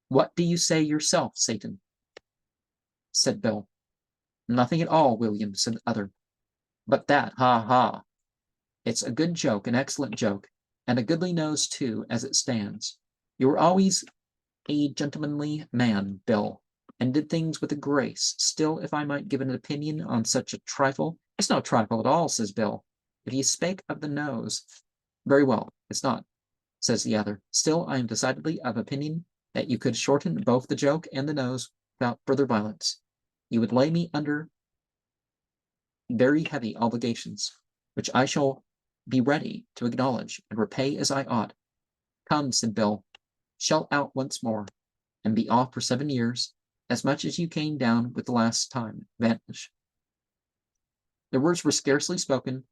What do you say yourself, Satan? Said Bill. Nothing at all, William, said the other. But that, ha ha. It's a good joke, an excellent joke, and a goodly nose too, as it stands. You were always a gentlemanly man, Bill, and did things with a grace. Still, if I might give an opinion on such a trifle, it's no trifle at all, says Bill. If you spake of the nose, very well, it's not, says the other. Still, I am decidedly of opinion that you could shorten both the joke and the nose without further violence. You would lay me under very heavy obligations, which I shall be ready to acknowledge and repay as I ought. Come, said Bill, shell out once more, and be off for 7 years, as much as you came down with the last time. Vanish. The words were scarcely spoken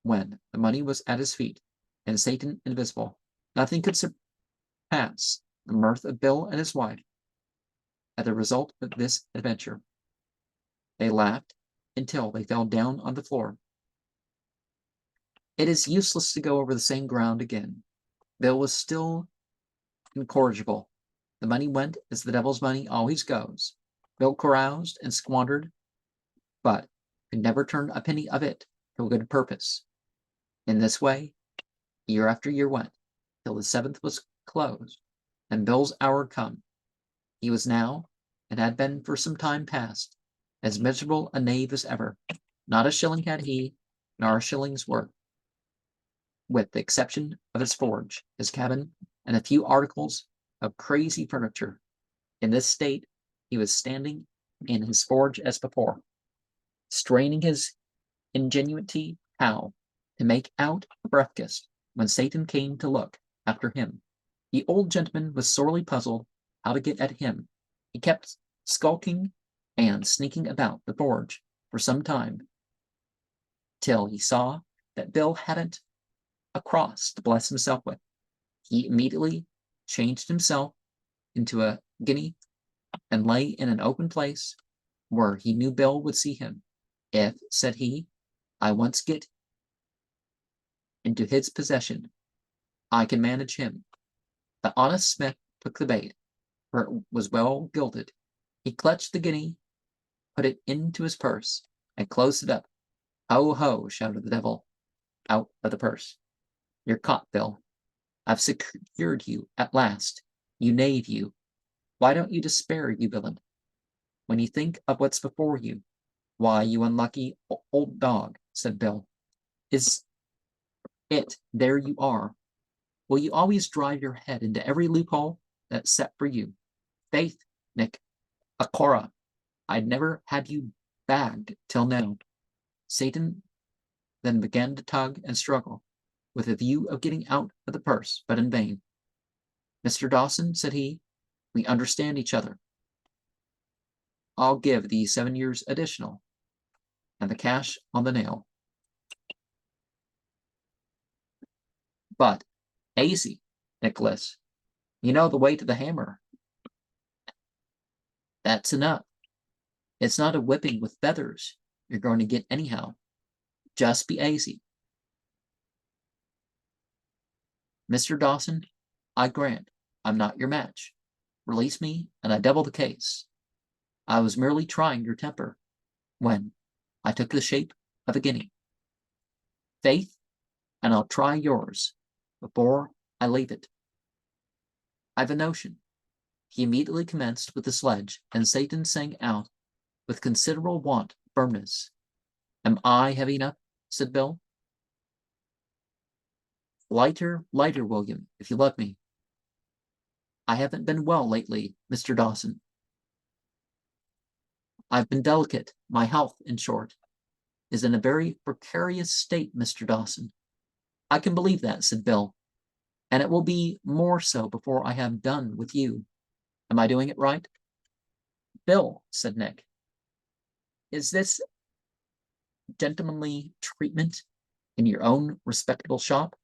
when the money was at his feet, and Satan invisible. Nothing could surpass the mirth of Bill and his wife at the result of this adventure. They laughed until they fell down on the floor. It is useless to go over the same ground again. Bill was still incorrigible. The money went as the devil's money always goes. Bill caroused and squandered, but could never turn a penny of it to a good purpose. In this way, year after year went, till the 7th was closed, and Bill's hour come. He was now, and had been for some time past, as miserable a knave as ever. Not a shilling had he, nor a shilling's worth, with the exception of his forge, his cabin, and a few articles of crazy furniture. In this state, he was standing in his forge as before, straining his ingenuity how to make out a breakfast, when Satan came to look after him. The old gentleman was sorely puzzled how to get at him. He kept skulking and sneaking about the forge for some time, till he saw that Bill hadn't a cross to bless himself with. He immediately changed himself into a guinea and lay in an open place where he knew Bill would see him. If, said he, I once get into his possession, I can manage him. The honest smith took the bait, for it was well gilded. He clutched the guinea, put it into his purse, and closed it up. Ho, ho, shouted the devil out of the purse. You're caught, Bill. I've secured you at last, you knave, you. Why don't you despair, you villain? When you think of what's before you, why, you unlucky old dog, said Bill. Is it there you are? Will you always drive your head into every loophole that's set for you? Faith, Nick, Acora, I'd never had you bagged till now. Satan then began to tug and struggle, with a view of getting out of the purse, but in vain. Mr. Dawson, said he, we understand each other. I'll give thee 7 years additional, and the cash on the nail. But, easy, Nicholas, you know the way to the hammer. That's enough. It's not a whipping with feathers you're going to get anyhow. Just be easy. Mr. Dawson, I grant I'm not your match. Release me, and I double the case. I was merely trying your temper, when I took the shape of a guinea. Faith, and I'll try yours before I leave it. I've a notion. He immediately commenced with the sledge, and Satan sang out with considerable want of firmness. Am I heavy enough? Said Bill. Lighter, lighter, William, if you love me. I haven't been well lately, Mr. Dawson. I've been delicate. My health, in short, is in a very precarious state, Mr. Dawson. I can believe that, said Bill, and it will be more so before I have done with you. Am I doing it right? Bill, said Nick, is this gentlemanly treatment in your own respectable shop?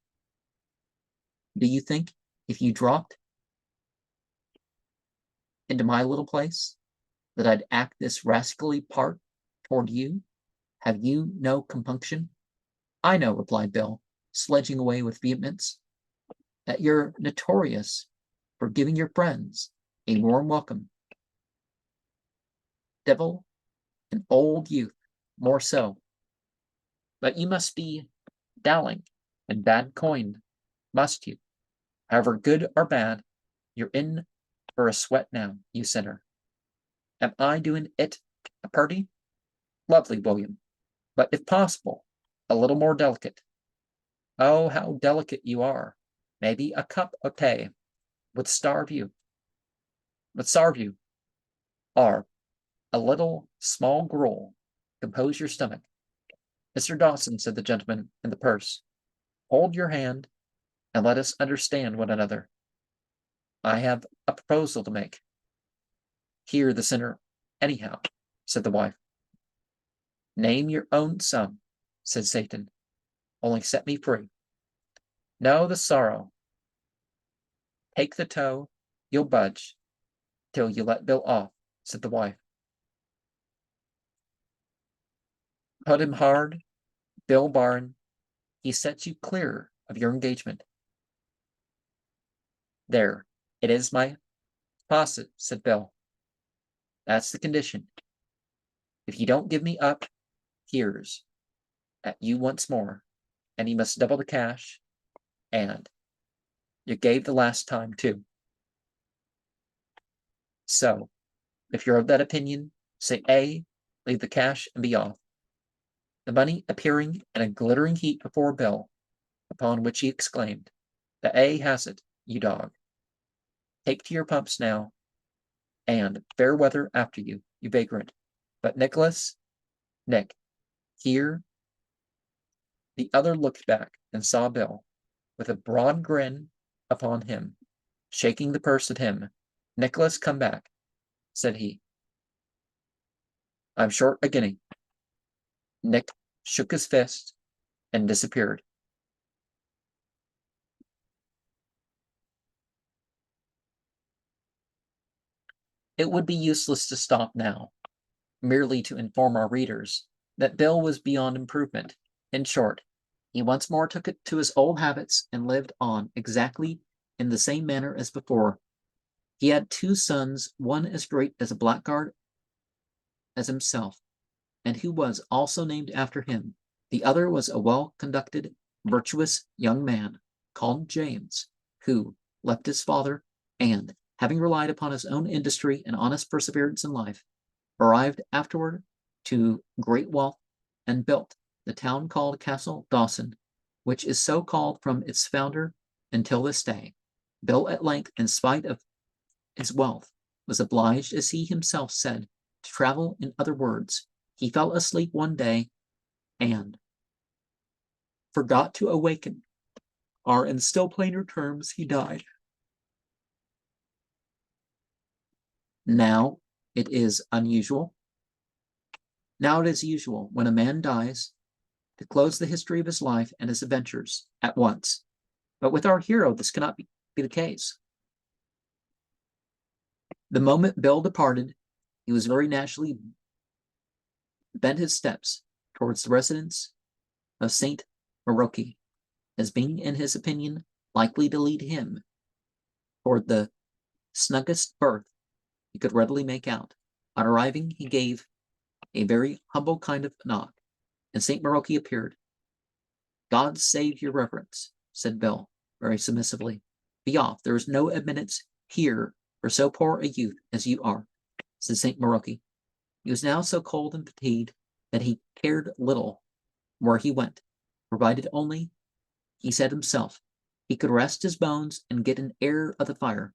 Do you think if you dropped into my little place that I'd act this rascally part toward you? Have you no compunction? I know, replied Bill, sledging away with vehemence, that you're notorious for giving your friends a warm welcome. Devil, an old youth, more so. But you must be dalling and bad coined, must you? However good or bad, you're in for a sweat now, you sinner. Am I doing it a purty? Lovely, William, but if possible, a little more delicate. Oh, how delicate you are. Maybe a cup of tea would starve you. Or a little small gruel compose your stomach. Mr. Dawson, said the gentleman in the purse, hold your hand and let us understand one another. I have a proposal to make. Hear the sinner anyhow, said the wife. Name your own sum, said Satan. Only set me free. Know the sorrow. Take the toe, you'll budge, till you let Bill off, said the wife. Put him hard, Bill Barn, he sets you clear of your engagement. There, it is my posset, said Bill. That's the condition. If you don't give me up, here's at you once more, and you must double the cash, and You gave the last time, too. So, if you're of that opinion, say A, leave the cash, and be off. The money appearing in a glittering heap before Bill, upon which he exclaimed, "The A has it, you dog. Take to your pumps now, and fair weather after you, you vagrant. But Nick, here." The other looked back and saw Bill, with a broad grin upon him, shaking the purse at him. "Nicholas, come back," said he. "I'm short a guinea." Nick shook his fist and disappeared. It would be useless to stop now, merely to inform our readers that Bill was beyond improvement. In short, he once more took it to his old habits and lived on exactly in the same manner as before. He had 2 sons, one as great as a blackguard as himself, and who was also named after him. The other was a well-conducted, virtuous young man called James, who left his father, and, having relied upon his own industry and honest perseverance in life, arrived afterward to great wealth and built the town called Castle Dawson, which is so called from its founder until this day. Bill at length, in spite of his wealth, was obliged, as he himself said, to travel. In other words, he fell asleep one day and forgot to awaken, or in still plainer terms, he died. Now it is usual when a man dies to close the history of his life and his adventures at once. But with our hero, this cannot be the case. The moment Bill departed, he was very naturally bent his steps towards the residence of St. Maroki, as being, in his opinion, likely to lead him toward the snuggest berth he could readily make out. On arriving, he gave a very humble kind of knock, and St. Maroki appeared. "God save your reverence," said Bill, very submissively. "Be off, there is no admittance here for so poor a youth as you are," said St. Maroki. He was now so cold and fatigued that he cared little where he went, provided only, he said himself, he could rest his bones and get an air of the fire.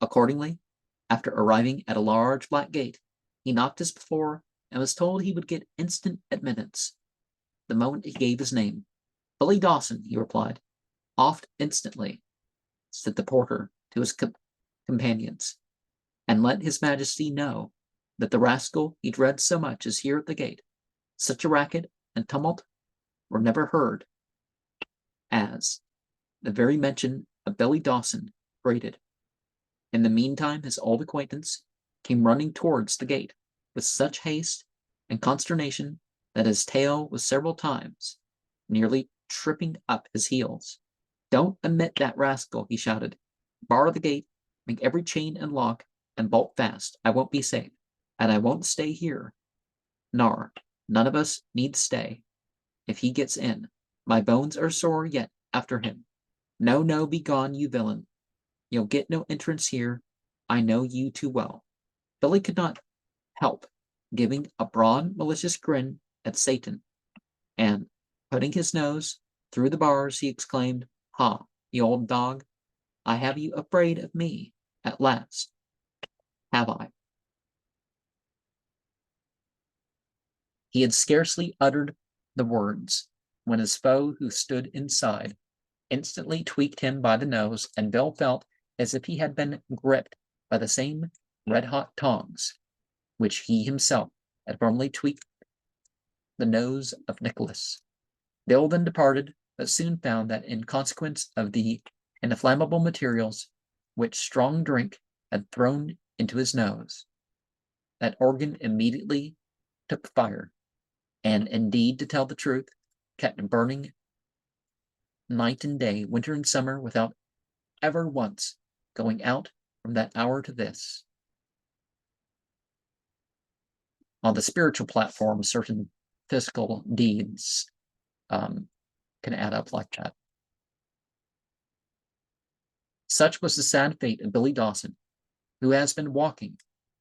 Accordingly, after arriving at a large black gate, he knocked as before, and was told he would get instant admittance the moment he gave his name. "Billy Dawson," he replied. "Off instantly," said the porter to his companions, "and let his majesty know that the rascal he dreads so much is here at the gate. Such a racket and tumult were never heard as the very mention of Billy Dawson created." In the meantime, his old acquaintance came running towards the gate with such haste and consternation that his tail was several times nearly tripping up his heels. "Don't admit that rascal," he shouted. "Bar the gate, make every chain and lock, and bolt fast. I won't be safe, and I won't stay here. Nor, none of us need stay, if he gets in. My bones are sore yet after him. No, no, be gone, you villain. You'll get no entrance here. I know you too well." Billy could not help giving a broad, malicious grin at Satan, and, putting his nose through the bars, he exclaimed, "Ha, you old dog, I have you afraid of me at last, have I?" He had scarcely uttered the words when his foe, who stood inside, instantly tweaked him by the nose, and Bill felt as if he had been gripped by the same red-hot tongs which he himself had formerly tweaked the nose of Nicholas. Bill then departed, but soon found that in consequence of the inflammable materials which strong drink had thrown into his nose, that organ immediately took fire, and indeed, to tell the truth, kept burning night and day, winter and summer, without ever once going out from that hour to this. On the spiritual platform, certain physical deeds can add up like that. Such was the sad fate of Billy Dawson, who has been walking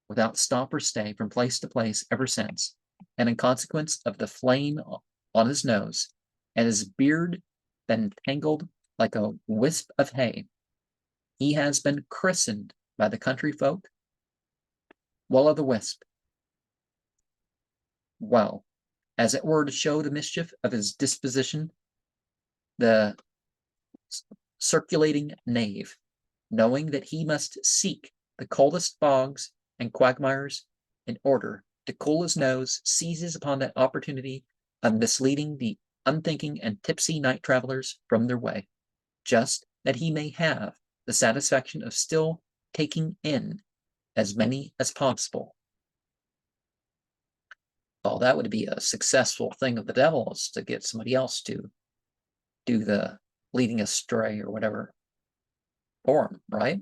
without stop or stay from place to place ever since, and in consequence of the flame on his nose, and his beard been tangled like a wisp of hay, he has been christened by the country folk Will-o'-the-wisp. Well, as it were to show the mischief of his disposition, the circulating knave, knowing that he must seek the coldest bogs and quagmires in order to cool his nose, seizes upon that opportunity of misleading the unthinking and tipsy night travelers from their way, just that he may have the satisfaction of still taking in as many as possible. Oh, that would be a successful thing of the devil, is to get somebody else to do the leading astray or whatever for him, right?